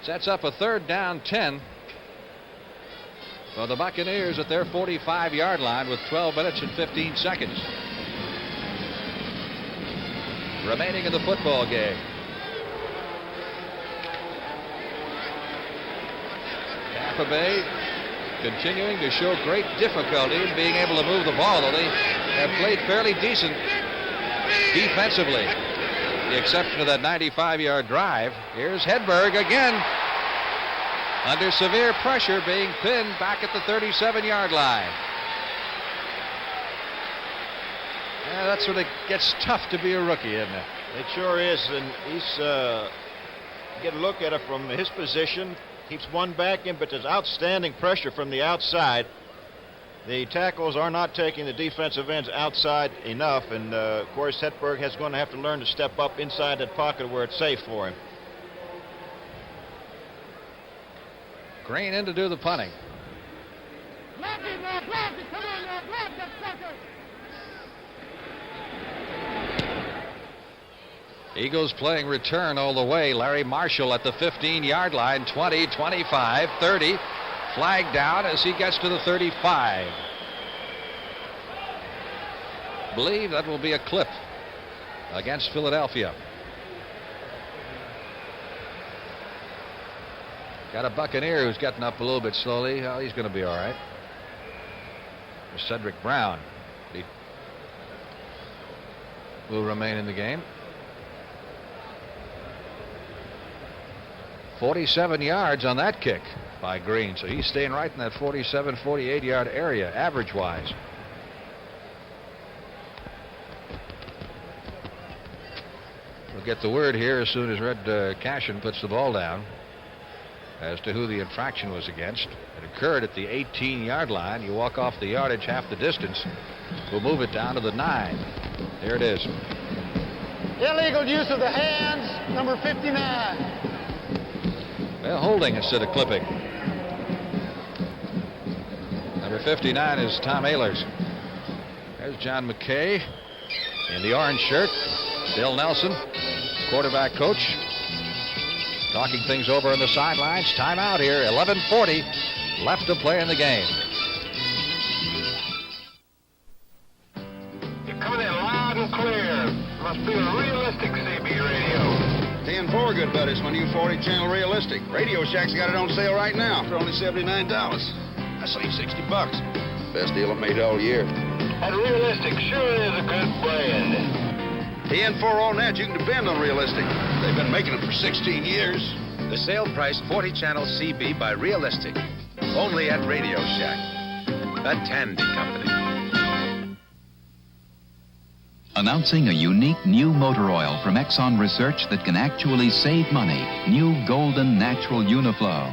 [SPEAKER 1] Sets up a third down 10 for the Buccaneers at their 45-yard line with 12 minutes and 15 seconds remaining in the football game. Tampa Bay continuing to show great difficulty in being able to move the ball, though they have played fairly decent defensively. The exception of that 95-yard drive. Here's Hedberg again under severe pressure, being pinned back at the 37-yard line. Yeah, that's when it gets tough to be a rookie, isn't it?
[SPEAKER 2] It sure is, and he's get a look at it from his position. Keeps one back in, but there's outstanding pressure from the outside. The tackles are not taking the defensive ends outside enough, and of course Hedberg is going to have to learn to step up inside that pocket where it's safe for him.
[SPEAKER 1] Green in to do the punting. Eagles playing return all the way. Larry Marshall at the 15-yard line, 20, 25, 30. Flag down as he gets to the 35. Believe that will be a clip against Philadelphia. Got a Buccaneer who's getting up a little bit slowly. Oh, he's going to be all right. Cedric Brown. He will remain in the game. 47 yards on that kick by Green, so he's staying right in that 47, 48-yard area, average-wise. We'll get the word here as soon as Red Cashin puts the ball down as to who the infraction was against. It occurred at the 18-yard line. You walk off the yardage half the distance. We'll move it down to the 9. There it is.
[SPEAKER 3] Illegal use of the hands, number 59.
[SPEAKER 1] Well, holding instead of clipping. Number 59 is Tom Ehlers. There's John McKay in the orange shirt. Bill Nelson, quarterback coach, talking things over on the sidelines. Timeout here, 11:40 left to play in the game.
[SPEAKER 16] You're coming in loud and clear. Must be a realistic CB radio.
[SPEAKER 4] 10-4, good buddies. My new 40-channel realistic. Radio Shack's got it on sale right now for only $79. I save $60. Best deal I made all year.
[SPEAKER 16] That realistic sure is a good brand.
[SPEAKER 4] 10-4 on that. You can depend on realistic. They've been making them for 16 years.
[SPEAKER 5] The sale price 40-channel CB by Realistic. Only at Radio Shack. The Tandy Company.
[SPEAKER 10] Announcing a unique new motor oil from Exxon Research that can actually save money. New Golden Natural Uniflow.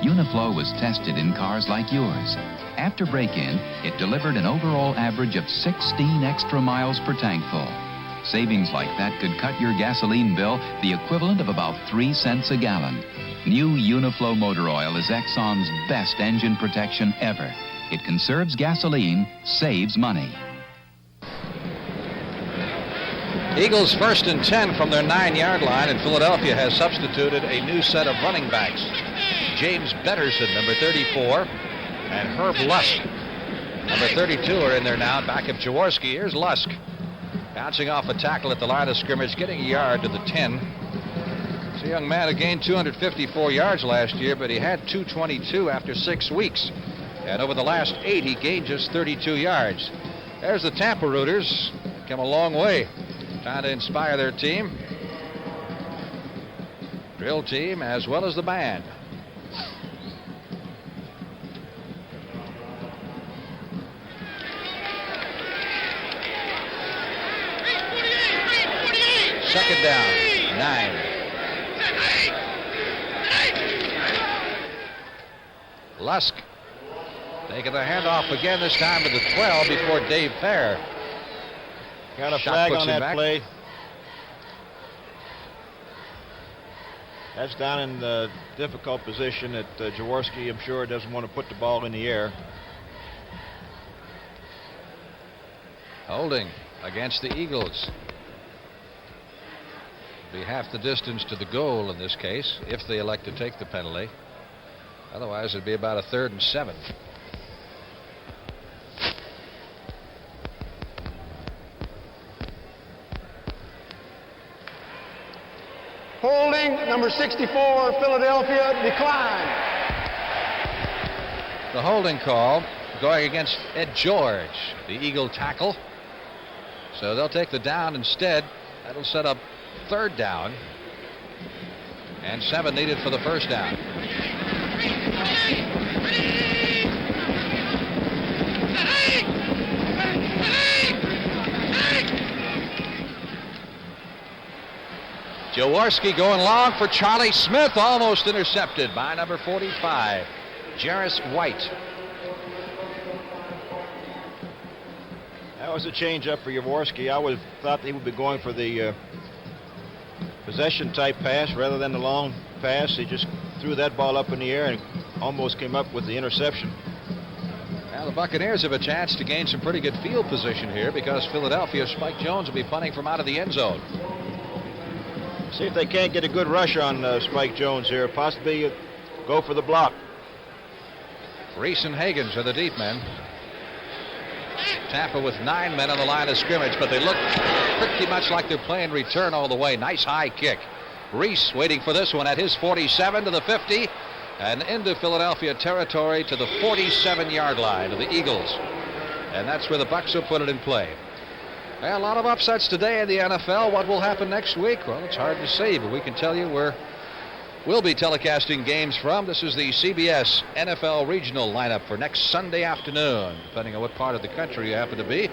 [SPEAKER 10] Uniflow was tested in cars like yours. After break-in, it delivered an overall average of 16 extra miles per tank full. Savings like that could cut your gasoline bill the equivalent of about 3 cents a gallon. New Uniflow motor oil is Exxon's best engine protection ever. It conserves gasoline, saves money.
[SPEAKER 1] Eagles 1st and 10 from their 9-yard line, and Philadelphia has substituted a new set of running backs. James Betterson, number 34, and Herb Lusk, number 32, are in there now. Back of Jaworski, here's Lusk. Bouncing off a tackle at the line of scrimmage, getting a yard to the 10. It's a young man who gained 254 yards last year, but he had 222 after 6 weeks. And over the last 8, he gained just 32 yards. There's the Tampa Rooters. Come a long way, trying to inspire their team. Drill team as well as the band. Second down, 9. Lusk taking the handoff again, this time to the 12 before Dave Fair.
[SPEAKER 2] Got a flag on that play. That's down in the difficult position that Jaworski, I'm sure, doesn't want to put the ball in the air.
[SPEAKER 1] Holding against the Eagles. Be half the distance to the goal in this case, if they elect to take the penalty. Otherwise, it'd be about a 3rd and 7.
[SPEAKER 3] Holding, number 64, Philadelphia, declined.
[SPEAKER 1] The holding call going against Ed George, the Eagle tackle. So they'll take the down instead. That'll set up 3rd down. And 7 needed for the 1st down. Jaworski going long for Charlie Smith, almost intercepted by number 45, Jarris White.
[SPEAKER 2] That was a change-up for Jaworski. I would have thought he would be going for the possession-type pass rather than the long pass. He just threw that ball up in the air and almost came up with the interception.
[SPEAKER 1] Now the Buccaneers have a chance to gain some pretty good field position here because Philadelphia, Spike Jones will be punting from out of the end zone.
[SPEAKER 2] See if they can't get a good rush on Spike Jones here. Possibly go for the block.
[SPEAKER 1] Reese and Higgins are the deep men. Tampa with 9 men on the line of scrimmage, but they look pretty much like they're playing return all the way. Nice high kick. Reese waiting for this one at his 47 to the 50 and into Philadelphia territory to the 47-yard line of the Eagles. And that's where the Bucs will put it in play. Well, a lot of upsets today in the NFL. What will happen next week? Well, it's hard to say, but we can tell you where we'll be telecasting games from. This is the CBS NFL regional lineup for next Sunday afternoon. Depending on what part of the country you happen to be,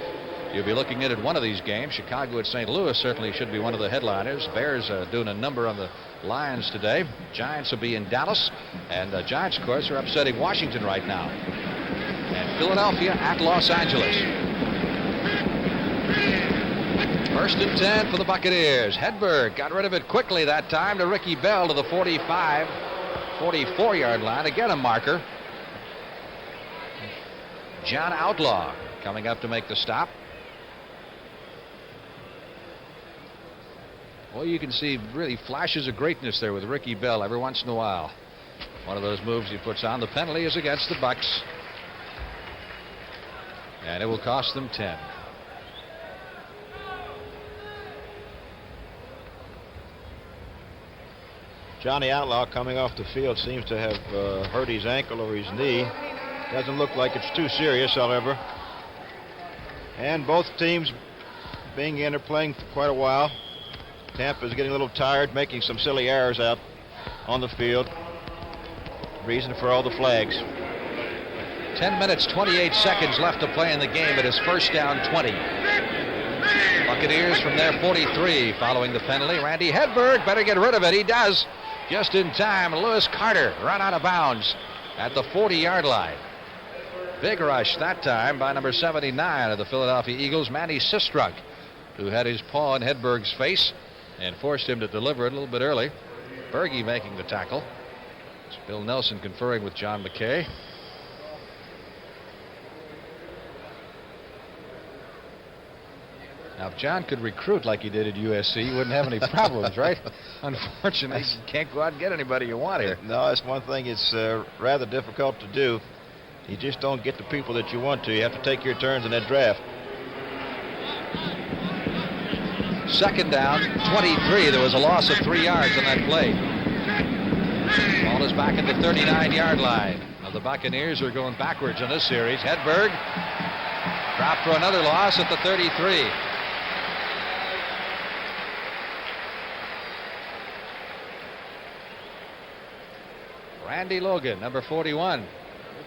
[SPEAKER 1] you'll be looking in at one of these games. Chicago at St. Louis certainly should be one of the headliners. Bears doing a number on the Lions today. Giants will be in Dallas. And the Giants, of course, are upsetting Washington right now. And Philadelphia at Los Angeles. 1st and 10 for the Buccaneers. Hedberg got rid of it quickly that time to Ricky Bell to the 45, 44-yard line. Again, a marker. John Outlaw coming up to make the stop. Well, you can see really flashes of greatness there with Ricky Bell every once in a while. One of those moves he puts on. The penalty is against the Bucs. And it will cost them 10.
[SPEAKER 2] Johnny Outlaw coming off the field seems to have hurt his ankle or his knee. Doesn't look like it's too serious, however. And both teams being in are playing for quite a while. Tampa's getting a little tired, making some silly errors out on the field. Reason for all the flags.
[SPEAKER 1] 10 minutes, 28 seconds left to play in the game. It is 1st down 20. Buccaneers from their 43 following the penalty. Randy Hedberg better get rid of it. He does. Just in time, Lewis Carter run out of bounds at the 40-yard line. Big rush that time by number 79 of the Philadelphia Eagles, Manny Sistrunk, who had his paw in Hedberg's face and forced him to deliver it a little bit early. Berge making the tackle. It's Bill Nelson conferring with John McKay. Now, if John could recruit like he did at USC, you wouldn't have any problems, right? Unfortunately, you can't go out and get anybody you want here.
[SPEAKER 2] No, that's one thing. It's rather difficult to do. You just don't get the people that you want to. You have to take your turns in that draft.
[SPEAKER 1] 2nd down, 23. There was a loss of 3 yards on that play. Ball is back at the 39-yard line. Now the Buccaneers are going backwards in this series. Hedberg dropped for another loss at the 33. Randy Logan, number 41.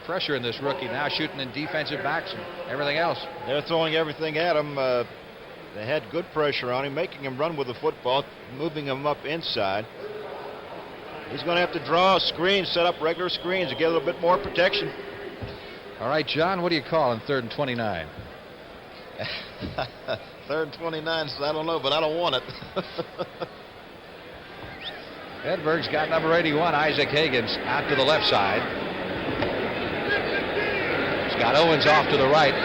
[SPEAKER 1] Pressure in this rookie now, shooting in defensive backs and everything else.
[SPEAKER 2] They're throwing everything at him. They had good pressure on him, making him run with the football, moving him up inside. He's going to have to draw a screen, set up regular screens to get a little bit more protection.
[SPEAKER 1] All right, John, what do you call in 3rd and 29?
[SPEAKER 2] 3rd and 29, I don't know, but I don't want it.
[SPEAKER 1] Hedberg's got number 81, Isaac Higgins, out to the left side. Scott Owens off to the right.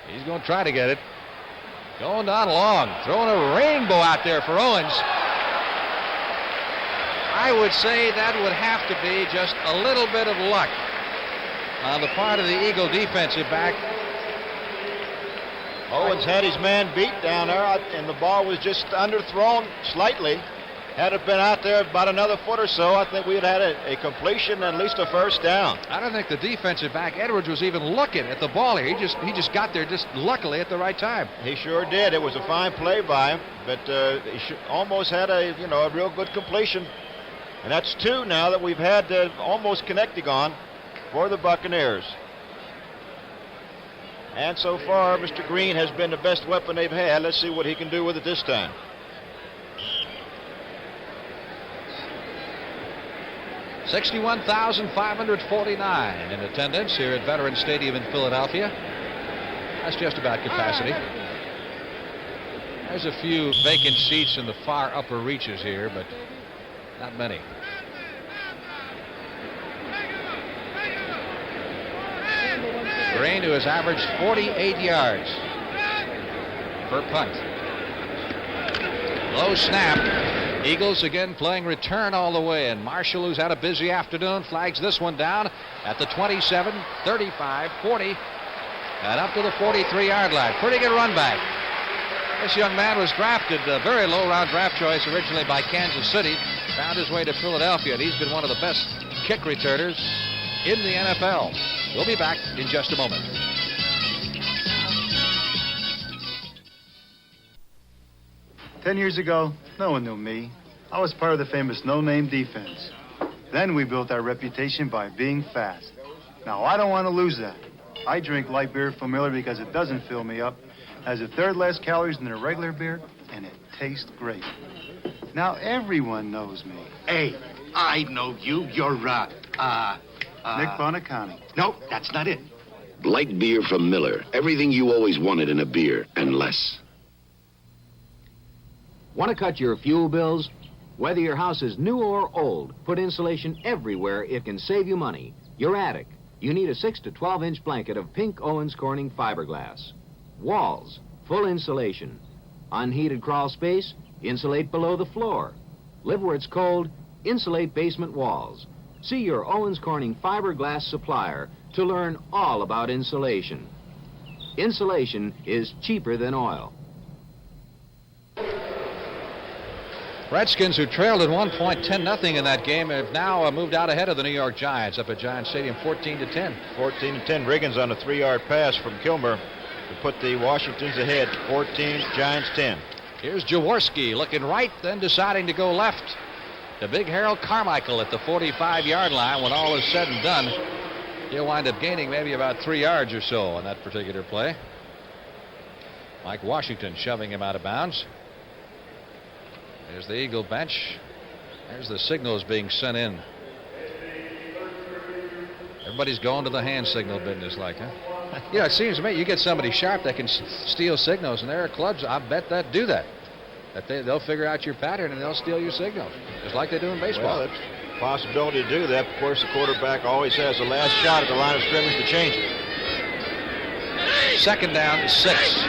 [SPEAKER 1] He's going to try to get it. Going down long, throwing a rainbow out there for Owens. I would say that would have to be just a little bit of luck on the part of the Eagle defensive back.
[SPEAKER 2] Owens had his man beat down there, and the ball was just underthrown slightly. Had it been out there about another foot or so, I think we'd had a completion and at least a 1st down.
[SPEAKER 1] I don't think the defensive back, Edwards, was even looking at the ball here. He just got there just luckily at the right time.
[SPEAKER 2] He sure did. It was a fine play by him, but he almost had a real good completion. And that's 2 now that we've had almost connecting on for the Buccaneers. And so far, Mr. Green has been the best weapon they've had. Let's see what he can do with it this time.
[SPEAKER 1] $61,549 in attendance here at Veterans Stadium in Philadelphia. That's just about capacity. There's a few vacant seats in the far upper reaches here, but not many. Green, who has averaged 48 yards per punt. Low snap. Eagles again playing return all the way, and Marshall, who's had a busy afternoon, flags this one down at the 27, 35, 40, and up to the 43-yard line. Pretty good run back. This young man was drafted, a very low-round draft choice originally by Kansas City, found his way to Philadelphia, and he's been one of the best kick returners in the NFL. We'll be back in just a moment.
[SPEAKER 7] Ten years ago, no one knew me. I was part of the famous no-name defense. Then we built our reputation by being fast. Now, I don't want to lose that. I drink light beer from Miller because it doesn't fill me up, has a third less calories than a regular beer, and it tastes great. Now everyone knows me.
[SPEAKER 8] Hey, I know you. You're,
[SPEAKER 7] Nick Bonacani.
[SPEAKER 8] No, that's not it.
[SPEAKER 23] Light beer from Miller. Everything you always wanted in a beer, and less.
[SPEAKER 11] Want to cut your fuel bills? Whether your house is new or old, put insulation everywhere. It can save you money. Your attic. You need a 6 to 12-inch blanket of pink Owens Corning fiberglass. Walls, full insulation. Unheated crawl space, insulate below the floor. Live where it's cold, insulate basement walls. See your Owens Corning fiberglass supplier to learn all about insulation. Insulation is cheaper than oil.
[SPEAKER 1] Redskins, who trailed at one point 10-0 in that game, have now moved out ahead of the New York Giants up at Giant Stadium 14-10.
[SPEAKER 2] 14-10. Riggins on a 3-yard pass from Kilmer to put the Washingtons ahead. 14, Giants 10.
[SPEAKER 1] Here's Jaworski looking right, then deciding to go left. The big Harold Carmichael at the 45-yard line. When all is said and done, he'll wind up gaining maybe about 3 yards or so on that particular play. Mike Washington shoving him out of bounds. There's the Eagle bench. There's the signals being sent in. Everybody's going to the hand signal business like, huh? You know, it seems to me you get somebody sharp that can steal signals, and there are clubs, I bet, that do that. They'll figure out your pattern and they'll steal your signals, just like they do in baseball.
[SPEAKER 2] Well, it's a possibility to do that. Of course, the quarterback always has the last shot at the line of scrimmage to change it.
[SPEAKER 1] 2nd down, 6.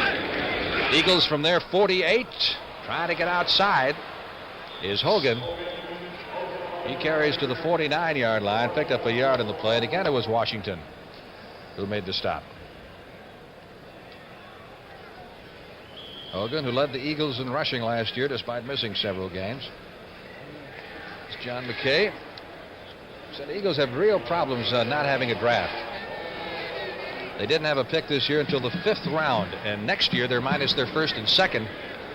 [SPEAKER 1] Eagles from their 48, trying to get outside, is Hogan. He carries to the 49-yard line, picked up a yard in the play, and again it was Washington who made the stop. Hogan, who led the Eagles in rushing last year despite missing several games. It's John McKay. Said the Eagles have real problems not having a draft. They didn't have a pick this year until the 5th round, and next year they're minus their 1st and 2nd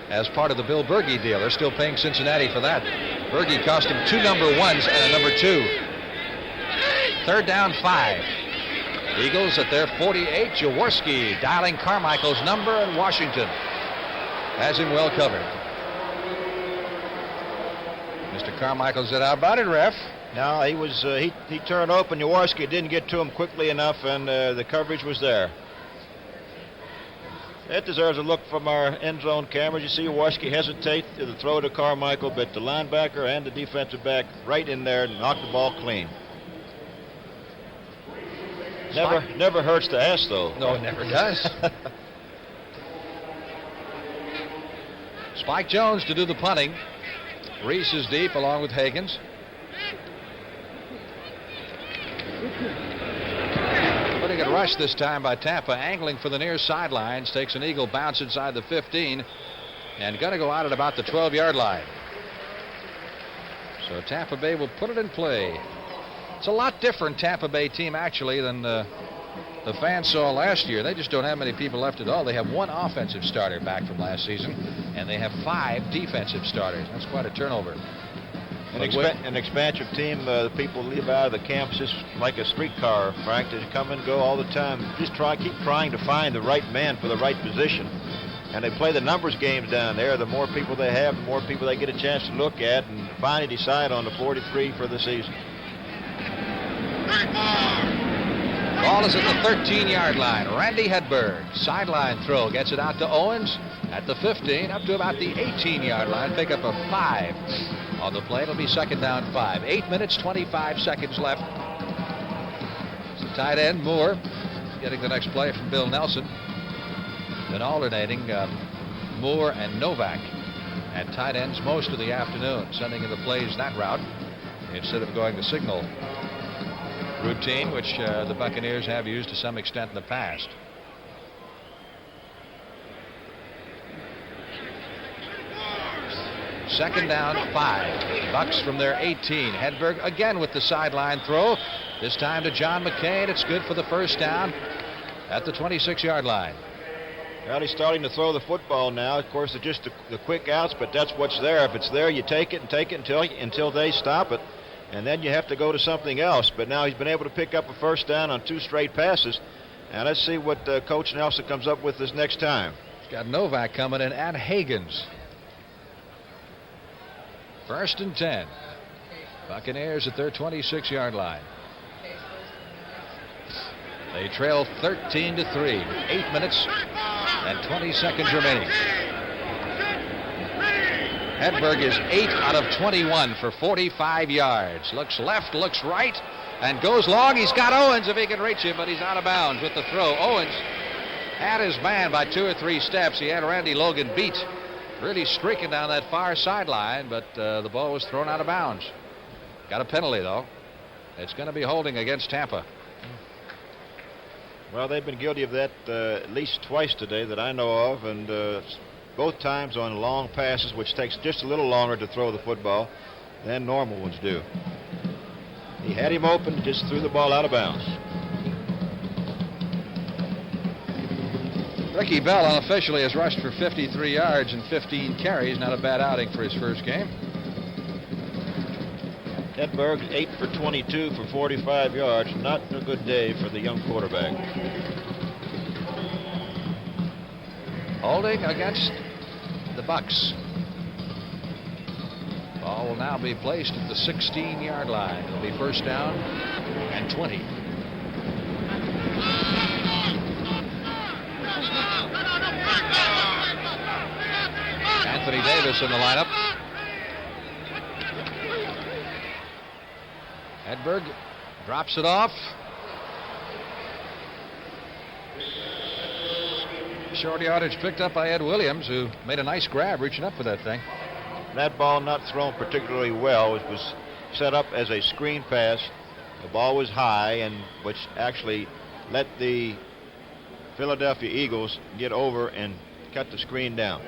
[SPEAKER 1] as part of the Bill Berge deal. They're still paying Cincinnati for that. Berge cost him 2 number 1s and a number 2. 3rd down, 5. Eagles at their 48. Jaworski dialing Carmichael's number, and Washington has him well covered. Mr. Carmichael said, "How about it, ref?"
[SPEAKER 2] No, he turned open. Jaworski didn't get to him quickly enough, and the coverage was there. It deserves a look from our end zone cameras. You see Jaworski hesitate to the throw to Carmichael, but the linebacker and the defensive back right in there knocked the ball clean. Never hurts to ask, though.
[SPEAKER 1] No, it never does. Spike Jones to do the punting. Reese is deep along with Higgins. Putting it rush this time by Tampa, angling for the near sidelines, takes an Eagle bounce inside the 15 and going to go out at about the 12-yard line. So Tampa Bay will put it in play. It's a lot different Tampa Bay team actually than the fans saw last year. They just don't have many people left at all. They have 1 offensive starter back from last season, and they have 5 defensive starters. That's quite a turnover.
[SPEAKER 2] An expansive team. The people leave out of the campus just like a streetcar, Frank. They come and go all the time. Just keep trying to find the right man for the right position. And they play the numbers games down there. The more people they have, the more people they get a chance to look at and finally decide on the 43 for the season.
[SPEAKER 1] Ball is at the 13-yard line. Randy Hedberg, sideline throw, gets it out to Owens at the 15, up to about the 18-yard line. Pick up a 5 on the play. It'll be 2nd down, 5. 8 minutes, 25 seconds left. It's the tight end, Moore, getting the next play from Bill Nelson. Then alternating Moore and Novak at tight ends most of the afternoon, sending in the plays that route instead of going the signal routine, which the Buccaneers have used to some extent in the past. Second down, 5. Bucks from their 18. Hedberg again with the sideline throw. This time to John McCain. It's good for the first down at the 26-yard line.
[SPEAKER 2] Well, he's starting to throw the football now. Of course, it's just the quick outs, but that's what's there. If it's there, you take it and take it until they stop it, and then you have to go to something else. But now he's been able to pick up a first down on 2 straight passes. And let's see what Coach Nelson comes up with this next time.
[SPEAKER 1] He's got Novak coming in and Hagens. 1st and 10. Buccaneers at their 26-yard line. They trail 13-3 with 8 minutes and 20 seconds remaining. Hedberg is 8 out of 21 for 45 yards. Looks left, looks right, and goes long. He's got Owens if he can reach him, but he's out of bounds with the throw. Owens had his man by 2 or 3 steps. He had Randy Logan beat, really streaking down that far sideline, but the ball was thrown out of bounds. Got a penalty, though. It's going to be holding against Tampa.
[SPEAKER 2] Well, they've been guilty of that at least twice today that I know of, and both times on long passes, which takes just a little longer to throw the football than normal ones do. He had him open, just threw the ball out of bounds.
[SPEAKER 1] Ricky Bell unofficially has rushed for 53 yards and 15 carries. Not a bad outing for his first game.
[SPEAKER 2] Hedberg 8 for 22 for 45 yards. Not a good day for the young quarterback.
[SPEAKER 1] Holding against the Bucks. Ball will now be placed at the 16-yard line. It'll be first down and 20. Anthony Davis in the lineup. Hedberg drops it off. Short yardage picked up by Ed Williams, who made a nice grab reaching up for that thing.
[SPEAKER 2] That ball not thrown particularly well. It was set up as a screen pass. The ball was high, and which actually let the Philadelphia Eagles get over and cut the screen down.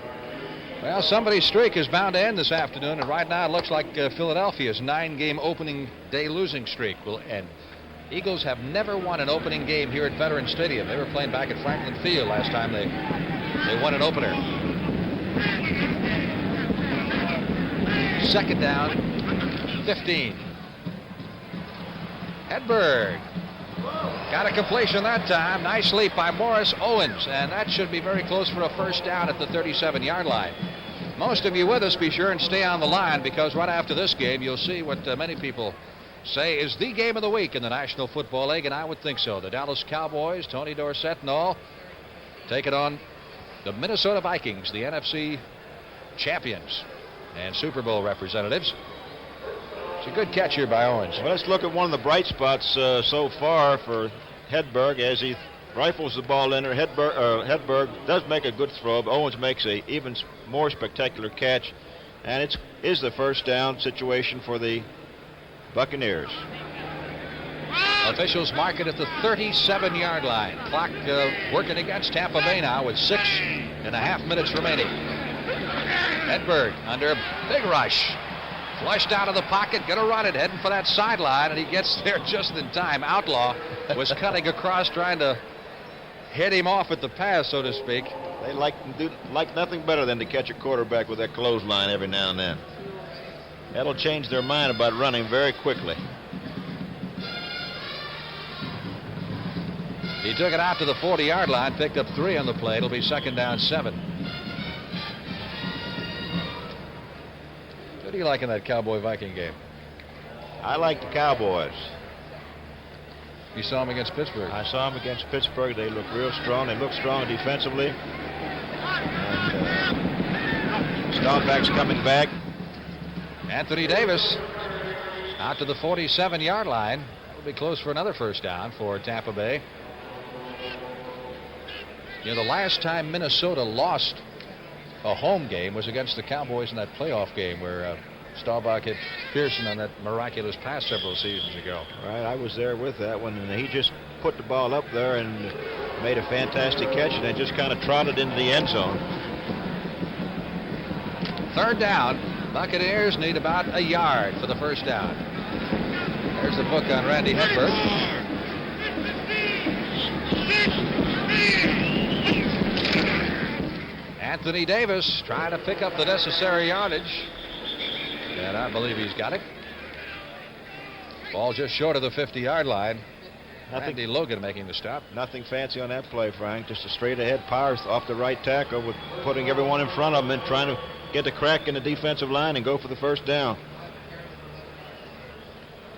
[SPEAKER 1] Well, somebody's streak is bound to end this afternoon, and right now it looks like Philadelphia's 9-game opening day losing streak will end. Eagles have never won an opening game here at Veterans Stadium. They were playing back at Franklin Field last time they won an opener. Second down, 15. Hedberg got a completion that time. Nice leap by Morris Owens, and that should be very close for a first down at the 37-yard line. Most of you with us, be sure and stay on the line, because right after this game, you'll see what many people say is the game of the week in the National Football League, and I would think so. The Dallas Cowboys, Tony Dorsett and all, take it on the Minnesota Vikings, the NFC champions and Super Bowl representatives. It's a good catch here by Owens.
[SPEAKER 2] Well, let's look at one of the bright spots so far for Hedberg as he rifles the ball in there. Hedberg does make a good throw, but Owens makes a even more spectacular catch, and it is the first down situation for the Buccaneers.
[SPEAKER 1] Officials mark it at the 37-yard line. Clock working against Tampa Bay now with 6.5 minutes remaining. Hedberg under a big rush. Flushed out of the pocket, going to run it, heading for that sideline, and he gets there just in time. Outlaw was cutting across, trying to hit him off at the pass, so to speak.
[SPEAKER 2] They like nothing better than to catch a quarterback with that clothesline every now and then. That'll change their mind about running very quickly.
[SPEAKER 1] He took it out to the 40-yard line, picked up 3 on the play. It'll be second down 7. What do you like in that Cowboy-Viking game?
[SPEAKER 2] I like the Cowboys.
[SPEAKER 1] You saw them against Pittsburgh.
[SPEAKER 2] I saw them against Pittsburgh. They look real strong. They look strong defensively. And Staubach's coming back.
[SPEAKER 1] Anthony Davis out to the 47-yard line. It'll be close for another first down for Tampa Bay. You know, the last time Minnesota lost a home game was against the Cowboys in that playoff game where Staubach hit Pearson on that miraculous pass several seasons ago.
[SPEAKER 2] Right, I was there with that one, and he just put the ball up there and made a fantastic catch, and then just kind of trotted into the end zone.
[SPEAKER 1] Third down. Buccaneers need about a yard for the first down. There's the book on Randy Hedberg. Anthony Davis trying to pick up the necessary yardage. And I believe he's got it. Ball just short of the 50-yard line. Randy Logan making the stop.
[SPEAKER 2] Nothing fancy on that play, Frank. Just a straight-ahead power off the right tackle with putting everyone in front of him and trying to get the crack in the defensive line and go for the first down.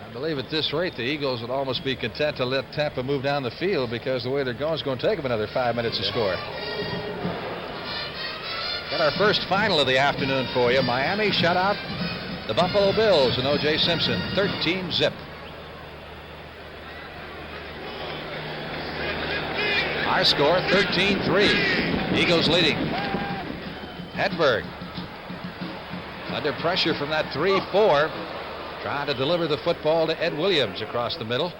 [SPEAKER 1] I believe at this rate, the Eagles would almost be content to let Tampa move down the field because the way they're going is going to take them another 5 minutes to score. Got our first final of the afternoon for you. Miami shut out the Buffalo Bills and O.J. Simpson, 13-zip. Our score, 13-3. Eagles leading. Hedberg under pressure from that 3-4, trying to deliver the football to Ed Williams across the middle.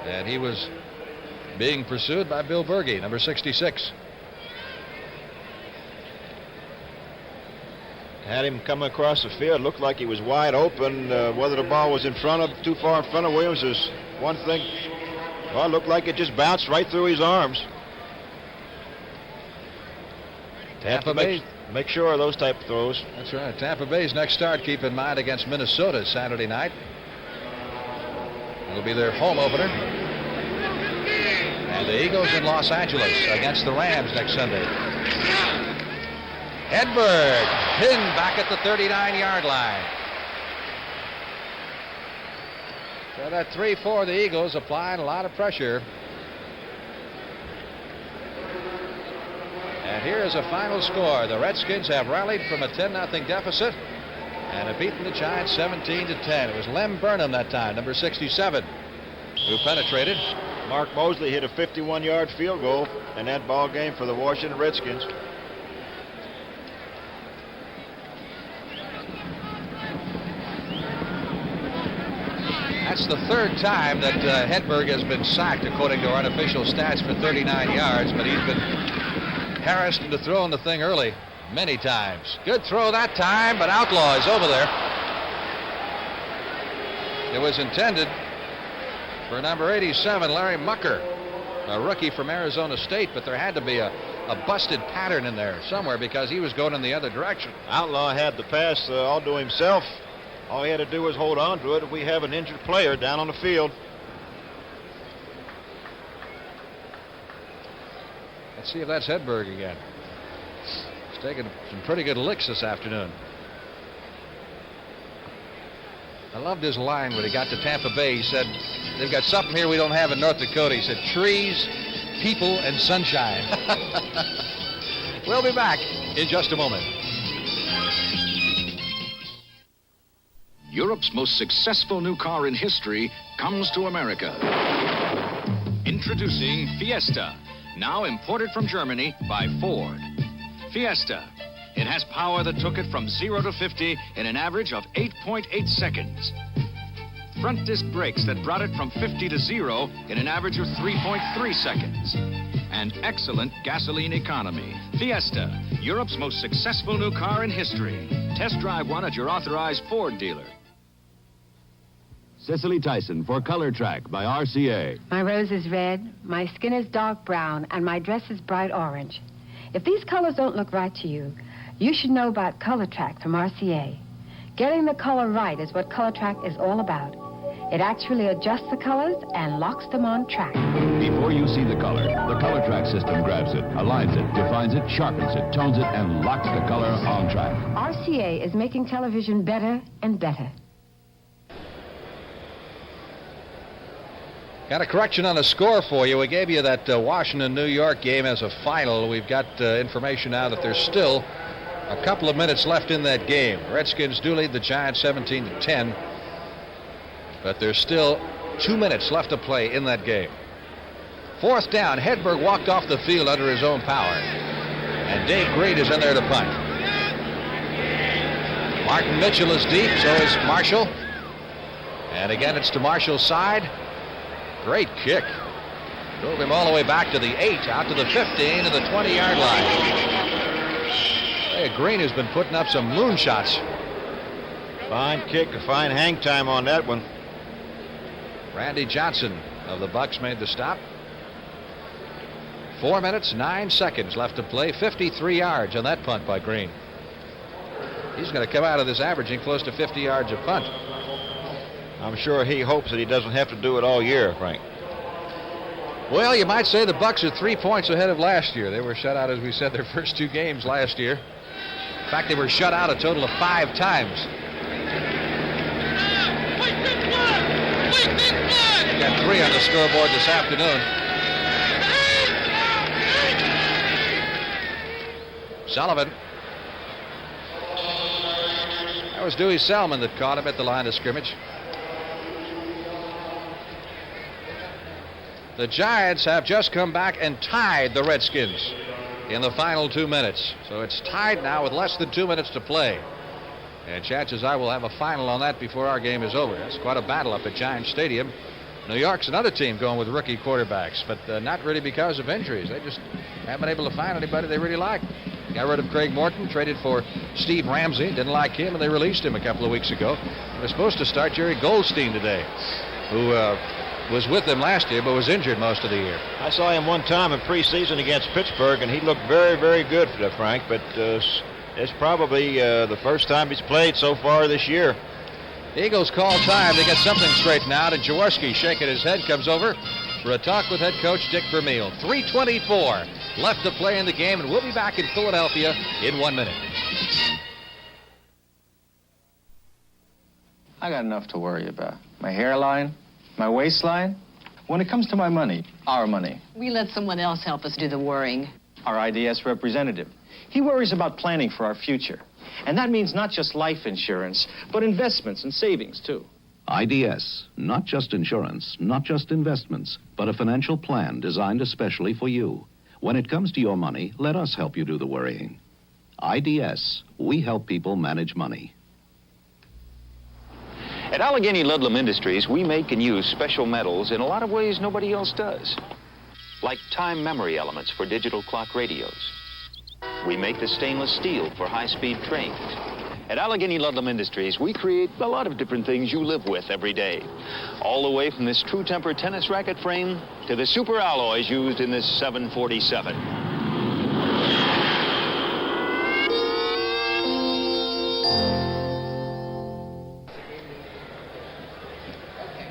[SPEAKER 1] And he was being pursued by Bill Berge, number 66.
[SPEAKER 2] Had him come across the field. Looked like he was wide open. Whether the ball was too far in front of Williams is one thing. Well, it looked like it just bounced right through his arms.
[SPEAKER 1] Tampa Bay.
[SPEAKER 2] Make sure of those type of throws.
[SPEAKER 1] That's right. Tampa Bay's next start, keep in mind, against Minnesota Saturday night. It'll be their home opener. And the Eagles in Los Angeles against the Rams next Sunday. Hedberg pinned back at the 39-yard line. So that 3-4, the Eagles applying a lot of pressure. And here is a final score. The Redskins have rallied from a 10-0 deficit and have beaten the Giants 17-10. It was Lem Burnham that time, number 67, who penetrated.
[SPEAKER 2] Mark Mosley hit a 51-yard field goal in that ball game for the Washington Redskins.
[SPEAKER 1] That's the third time that Hedberg has been sacked, according to our unofficial stats, for 39 yards, but he's been harassed into throwing the thing early many times. Good throw that time, but Outlaw is over there. It was intended for number 87, Larry Mucker, a rookie from Arizona State, but there had to be a busted pattern in there somewhere because he was going in the other direction.
[SPEAKER 2] Outlaw had the pass all to himself. All he had to do was hold on to it. We have an injured player down on the field.
[SPEAKER 1] Let's see if that's Hedberg again. He's taken some pretty good licks this afternoon. I loved his line when he got to Tampa Bay. He said, they've got something here we don't have in North Dakota. He said, trees, people, and sunshine. We'll be back in just a moment.
[SPEAKER 6] Europe's most successful new car in history comes to America. Introducing Fiesta, now imported from Germany by Ford. Fiesta. It has power that took it from 0 to 50 in an average of 8.8 seconds. Front disc brakes that brought it from 50 to 0 in an average of 3.3 seconds. And excellent gasoline economy. Fiesta, Europe's most successful new car in history. Test drive one at your authorized Ford dealer.
[SPEAKER 9] Cicely Tyson for Color Track by RCA.
[SPEAKER 12] My rose is red, my skin is dark brown, and my dress is bright orange. If these colors don't look right to you, you should know about Color Track from RCA. Getting the color right is what Color Track is all about. It actually adjusts the colors and locks them on track.
[SPEAKER 9] Before you see the Color Track system grabs it, aligns it, defines it, sharpens it, tones it, and locks the color on track.
[SPEAKER 12] RCA is making television better and better.
[SPEAKER 1] Got a correction on the score for you. We gave you that Washington-New York game as a final. We've got information now that there's still a couple of minutes left in that game. Redskins do lead the Giants 17-10, but there's still 2 minutes left to play in that game. Fourth down, Hedberg walked off the field under his own power, and Dave Green is in there to punt. Martin Mitchell is deep, so is Marshall. And again, it's to Marshall's side. Great kick. Drove him all the way back to the 8, out to the 15, to the 20-yard line. Hey, Green has been putting up some moonshots
[SPEAKER 2] Fine kick, a fine hang time on that one.
[SPEAKER 1] Randy Johnson of the Bucs made the stop. 4 minutes, 9 seconds left to play. 53 yards on that punt by Green. He's going to come out of this averaging close to 50 yards a punt.
[SPEAKER 2] I'm sure he hopes that he doesn't have to do it all year, Frank.
[SPEAKER 1] Well, you might say the Bucs are 3 points ahead of last year. They were shut out, as we said, their first 2 games last year. In fact, they were shut out a total of 5 times. Got 3 on the scoreboard this afternoon. Sullivan. That was Dewey Selman that caught him at the line of scrimmage. The Giants have just come back and tied the Redskins in the final 2 minutes. So it's tied now with less than 2 minutes to play. And chances are we'll have a final on that before our game is over. That's quite a battle up at Giants Stadium. New York's another team going with rookie quarterbacks, but not really because of injuries. They just haven't been able to find anybody they really like. Got rid of Craig Morton, traded for Steve Ramsey. Didn't like him, and they released him a couple of weeks ago. They're supposed to start Jerry Goldstein today, who was with them last year but was injured most of the year.
[SPEAKER 2] I saw him one time in preseason against Pittsburgh, and he looked very, very good, Frank, but it's probably the first time he's played so far this year.
[SPEAKER 1] The Eagles call time to get something straightened out, and Jaworski, shaking his head, comes over for a talk with head coach Dick Vermeil. 3:24 left to play in the game, and we'll be back in Philadelphia in 1 minute.
[SPEAKER 14] I got enough to worry about. My hairline, my waistline. When it comes to my money, our money,
[SPEAKER 15] We let someone else help us do the worrying.
[SPEAKER 14] our IDS representative, he worries about planning for our future. And that means not just life insurance, but investments and savings, too.
[SPEAKER 9] IDS, not just insurance, not just investments, but a financial plan designed especially for you. When it comes to your money, let us help you do the worrying. IDS, we help people manage money.
[SPEAKER 18] At Allegheny Ludlam Industries, we make and use special metals in a lot of ways nobody else does. Like time memory elements for digital clock radios. We make the stainless steel for high-speed trains. At Allegheny Ludlam Industries, we create a lot of different things you live with every day. All the way from this True Temper tennis racket frame to the super alloys used in this 747.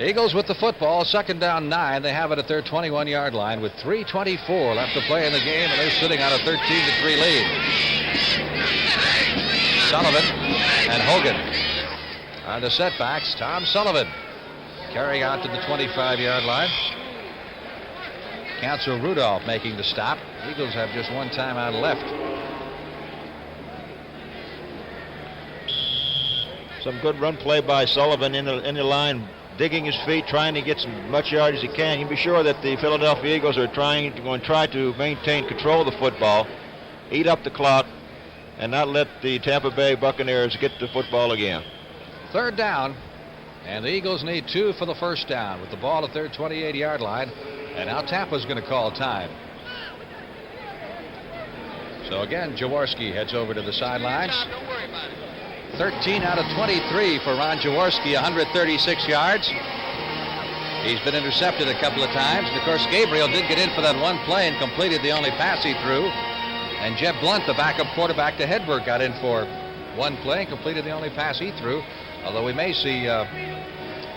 [SPEAKER 1] Eagles with the football, 2nd down 9. They have it at their 21-yard line with 3:24 left to play in the game, and they're sitting on a 13-3 lead. Sullivan and Hogan are the setbacks. Tom Sullivan carrying out to the 25-yard line. Counsel Rudolph making the stop. Eagles have just one timeout left.
[SPEAKER 2] Some good run play by Sullivan in the line, digging his feet, trying to get as much yard as he can. You can be sure that the Philadelphia Eagles are going to try to maintain control of the football, eat up the clock, and not let the Tampa Bay Buccaneers get the football again.
[SPEAKER 1] 3rd down, and the Eagles need 2 for the first down with the ball at their 28-yard line, and now Tampa's going to call time. So again, Jaworski heads over to the sidelines. 13 out of 23 for Ron Jaworski, 136 yards. He's been intercepted a couple of times. And of course, Gabriel did get in for that one play and completed the only pass he threw. And Jeb Blunt, the backup quarterback to Hedberg, got in for one play and completed the only pass he threw. Although we may see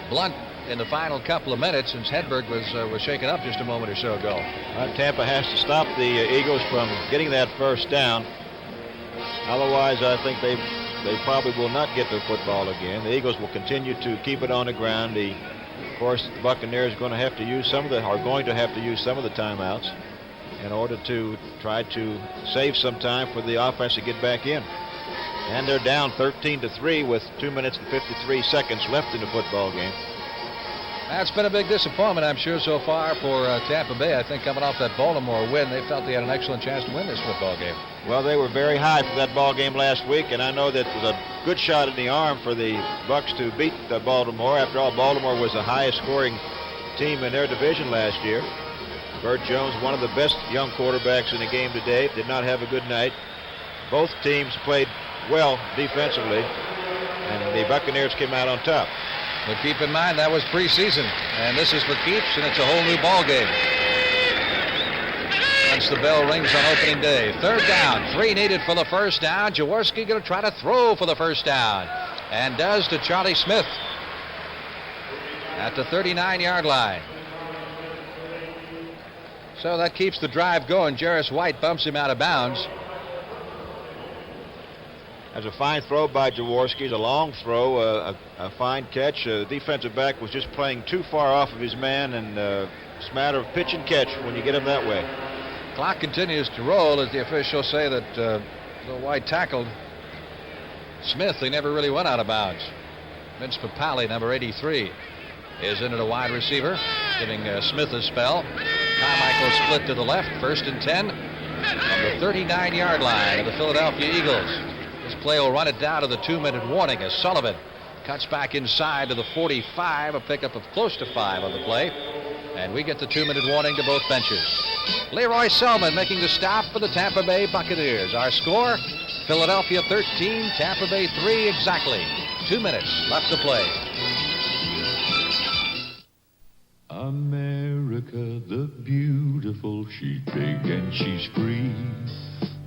[SPEAKER 1] Blunt in the final couple of minutes, since Hedberg was shaken up just a moment or so ago.
[SPEAKER 2] Tampa has to stop the Eagles from getting that first down. Otherwise, I think they probably will not get the football again. The Eagles will continue to keep it on the ground. Of course, the Buccaneers are going to have to use some of the timeouts in order to try to save some time for the offense to get back in. And they're down 13-3 with 2 minutes and 53 seconds left in the football game.
[SPEAKER 1] That's been a big disappointment, I'm sure, so far for Tampa Bay. I think coming off that Baltimore win, they felt they had an excellent chance to win this football game.
[SPEAKER 2] Well, they were very high for that ball game last week, and I know that was a good shot in the arm for the Bucs to beat Baltimore. After all, Baltimore was the highest scoring team in their division last year. Burt Jones, one of the best young quarterbacks in the game today, did not have a good night. Both teams played well defensively, and and the Buccaneers came out on top.
[SPEAKER 1] But keep in mind, that was preseason, and this is for keeps, and it's a whole new ball game. Once the bell rings on opening day. 3rd down, 3 needed for the first down. Jaworski going to try to throw for the first down, and does to Charlie Smith at the 39-yard line. So that keeps the drive going. Jarris White bumps him out of bounds.
[SPEAKER 2] That's a fine throw by Jaworski. It's a long throw, a fine catch. The defensive back was just playing too far off of his man, and it's a matter of pitch and catch when you get him that way.
[SPEAKER 1] Clock continues to roll as the officials say that the White tackled Smith. He never really went out of bounds. Vince Papali, number 83, is in at a wide receiver, giving Smith a spell. Carmichael split to the left, 1st and 10 from the 39-yard line of the Philadelphia Eagles. This play will run it down to the 2-minute warning as Sullivan cuts back inside to the 45, a pickup of close to 5 on the play. And we get the 2-minute warning to both benches. Leroy Selman making the stop for the Tampa Bay Buccaneers. Our score, Philadelphia 13, Tampa Bay 3 exactly. 2 minutes left to play.
[SPEAKER 19] America the beautiful, she's big and she's free.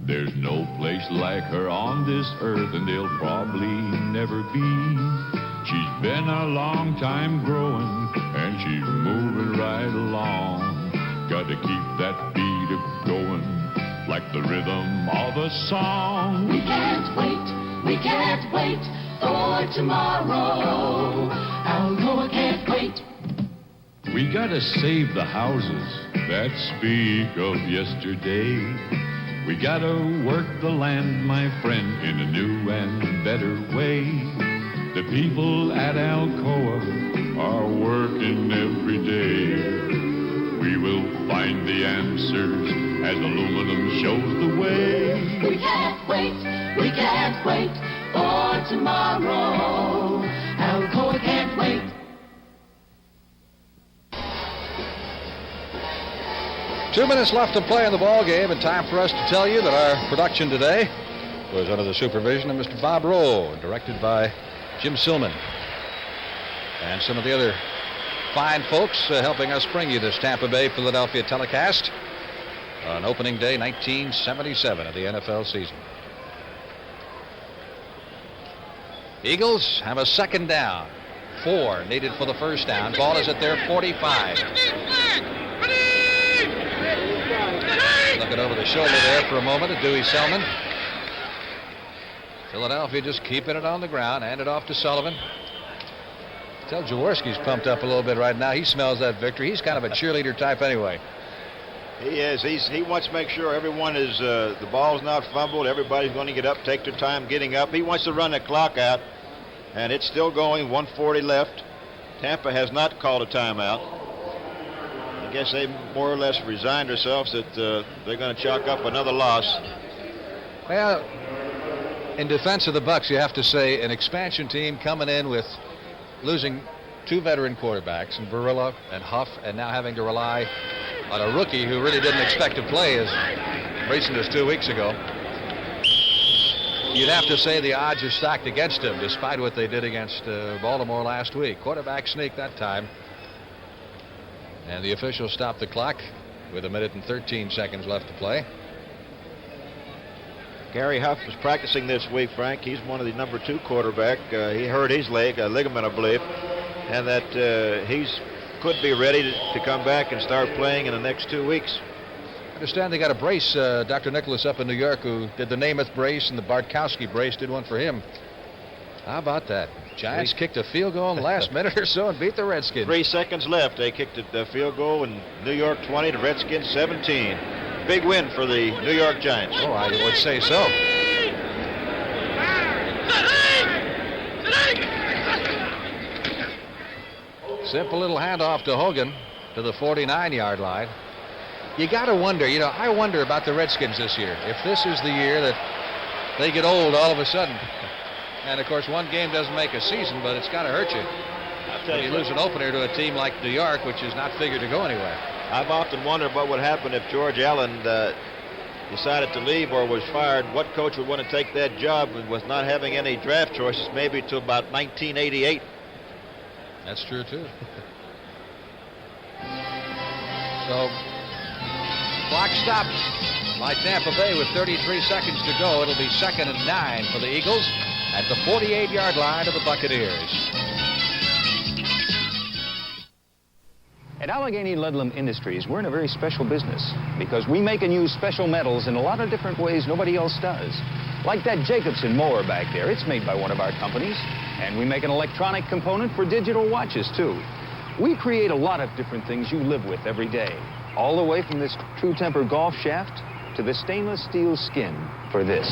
[SPEAKER 19] There's no place like her on this earth, and there'll probably never be. She's been a long time growing, and she's moving right along. Got to keep that beat going, like the rhythm of a song.
[SPEAKER 20] We can't wait for tomorrow. Alcoa can't wait.
[SPEAKER 19] We got to save the houses that speak of yesterday. We got to work the land, my friend, in a new and better way. The people at Alcoa are working every day. We will find the answers as aluminum shows the way.
[SPEAKER 20] We can't wait for tomorrow. Alcoa can't wait.
[SPEAKER 1] Two minutes left to play in the ball game, and time for us to tell you that our production today was under the supervision of Mr. Bob Rowe, directed by Jim Silman, and some of the other fine folks helping us bring you this Tampa Bay Philadelphia telecast on opening day 1977 of the NFL season. Eagles have a 2nd down. 4 needed for the first down. Ball is at their 45. Looking over the shoulder there for a moment at Dewey Selman. Philadelphia just keeping it on the ground. Hand it off to Sullivan. Tell Jaworski's pumped up a little bit right now. He smells that victory. He's kind of a cheerleader type anyway.
[SPEAKER 2] He is. He wants to make sure everyone is, the ball's not fumbled. Everybody's going to get up, take their time getting up. He wants to run the clock out, and it's still going, 1:40 left. Tampa has not called a timeout. I guess they more or less resigned themselves that they're going to chalk up another loss.
[SPEAKER 1] Well, in defense of the Bucs, you have to say an expansion team coming in with losing 2 veteran quarterbacks, and Barilla and Huff, and now having to rely on a rookie who really didn't expect to play as recent as 2 weeks ago. You'd have to say the odds are stacked against him, despite what they did against Baltimore last week. Quarterback sneak that time. And the officials stopped the clock with 1 minute and 13 seconds left to play.
[SPEAKER 2] Gary Huff was practicing this week, Frank. He's one of the number 2 quarterback. He hurt his leg, a ligament, I believe, and that he's could be ready to come back and start playing in the next 2 weeks.
[SPEAKER 1] I understand they got a brace. Dr. Nicholas up in New York, who did the Namath brace and the Bartkowski brace, did one for him. How about that? Giants kicked a field goal in the last minute or so and beat the Redskins.
[SPEAKER 2] 3 seconds left. They kicked a field goal in New York 20, the Redskins 17. Big win for the New York Giants.
[SPEAKER 1] Oh, I would say so. Simple little handoff to Hogan to the 49-yard line. You got to wonder, I wonder about the Redskins this year. If this is the year that they get old all of a sudden. And, of course, one game doesn't make a season, but it's got to hurt you. When you lose an opener to a team like New York, which is not figured to go anywhere.
[SPEAKER 2] I've often wondered what would happen if George Allen decided to leave or was fired, what coach would want to take that job with not having any draft choices maybe to about 1988?
[SPEAKER 1] That's true, too. So, clock stopped by Tampa Bay with 33 seconds to go. It'll be 2nd and 9 for the Eagles at the 48-yard line of the Buccaneers.
[SPEAKER 18] At Allegheny Ludlam Industries, we're in a very special business because we make and use special metals in a lot of different ways nobody else does. Like that Jacobson mower back there, it's made by one of our companies. And we make an electronic component for digital watches, too. We create a lot of different things you live with every day, all the way from this True Temper golf shaft to the stainless steel skin for this.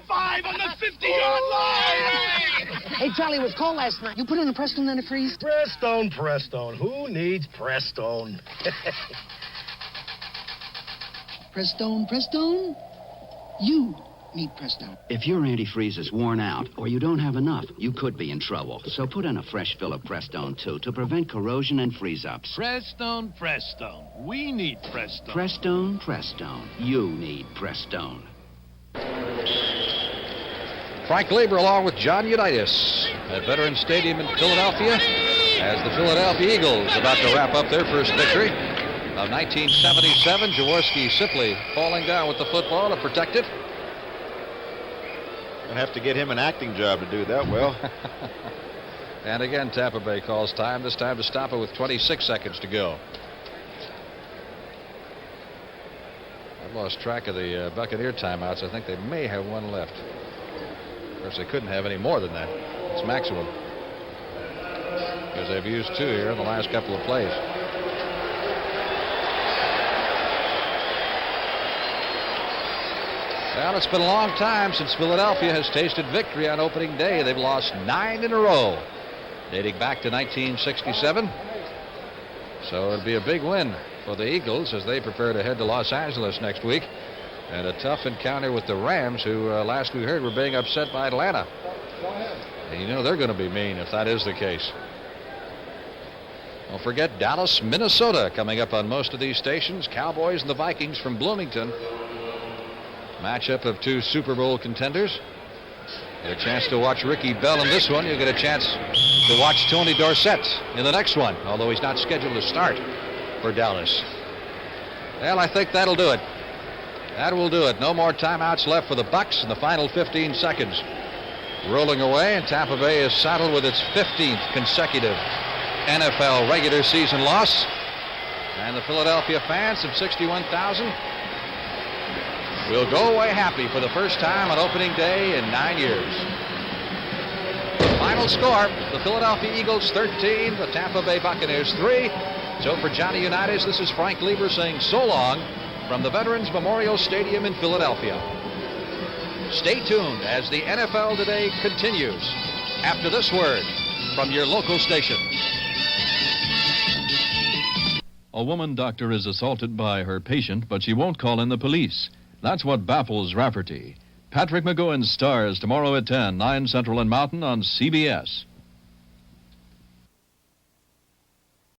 [SPEAKER 16] 5 on the 50-yard line!
[SPEAKER 13] Hey, Charlie, it was cold last night. You put in a Prestone antifreeze?
[SPEAKER 21] Prestone. Who needs Prestone?
[SPEAKER 13] Prestone? You need Prestone.
[SPEAKER 22] If your antifreeze is worn out or you don't have enough, you could be in trouble. So put in a fresh fill of Prestone, too, to prevent corrosion and freeze-ups.
[SPEAKER 21] Prestone. We need Prestone.
[SPEAKER 22] Prestone. You need Prestone.
[SPEAKER 1] Frank Lieber along with John Unitas at Veterans Stadium in Philadelphia as the Philadelphia Eagles about to wrap up their first victory of 1977. Jaworski simply falling down with the football to protect it.
[SPEAKER 2] Gonna have to get him an acting job to do that well.
[SPEAKER 1] And again, Tampa Bay calls time, this time to stop it with 26 seconds to go. I've lost track of the Buccaneer timeouts. I think they may have one left. Of course, they couldn't have any more than that. It's maximum. Because they've used 2 here in the last couple of plays. Well, it's been a long time since Philadelphia has tasted victory on opening day. They've lost 9 in a row, dating back to 1967. So it'll be a big win for the Eagles as they prepare to head to Los Angeles next week. And a tough encounter with the Rams, who last we heard were being upset by Atlanta. And you know they're going to be mean if that is the case. Don't forget Dallas, Minnesota coming up on most of these stations. Cowboys and the Vikings from Bloomington. Matchup of 2 Super Bowl contenders. Get a chance to watch Ricky Bell in this one. You'll get a chance to watch Tony Dorsett in the next one, although he's not scheduled to start for Dallas. Well, I think that'll do it. That will do it. No more timeouts left for the Bucs in the final 15 seconds. Rolling away, and Tampa Bay is saddled with its 15th consecutive NFL regular season loss. And the Philadelphia fans of 61,000 will go away happy for the first time on opening day in 9 years. Final score, the Philadelphia Eagles 13, the Tampa Bay Buccaneers 3. So for Johnny Unitas, this is Frank Lieber saying so long from the Veterans Memorial Stadium in Philadelphia. Stay tuned as the NFL Today continues after this word from your local station.
[SPEAKER 17] A woman doctor is assaulted by her patient, but she won't call in the police. That's what baffles Rafferty. Patrick McGowan stars tomorrow at 10, 9 Central and Mountain on CBS.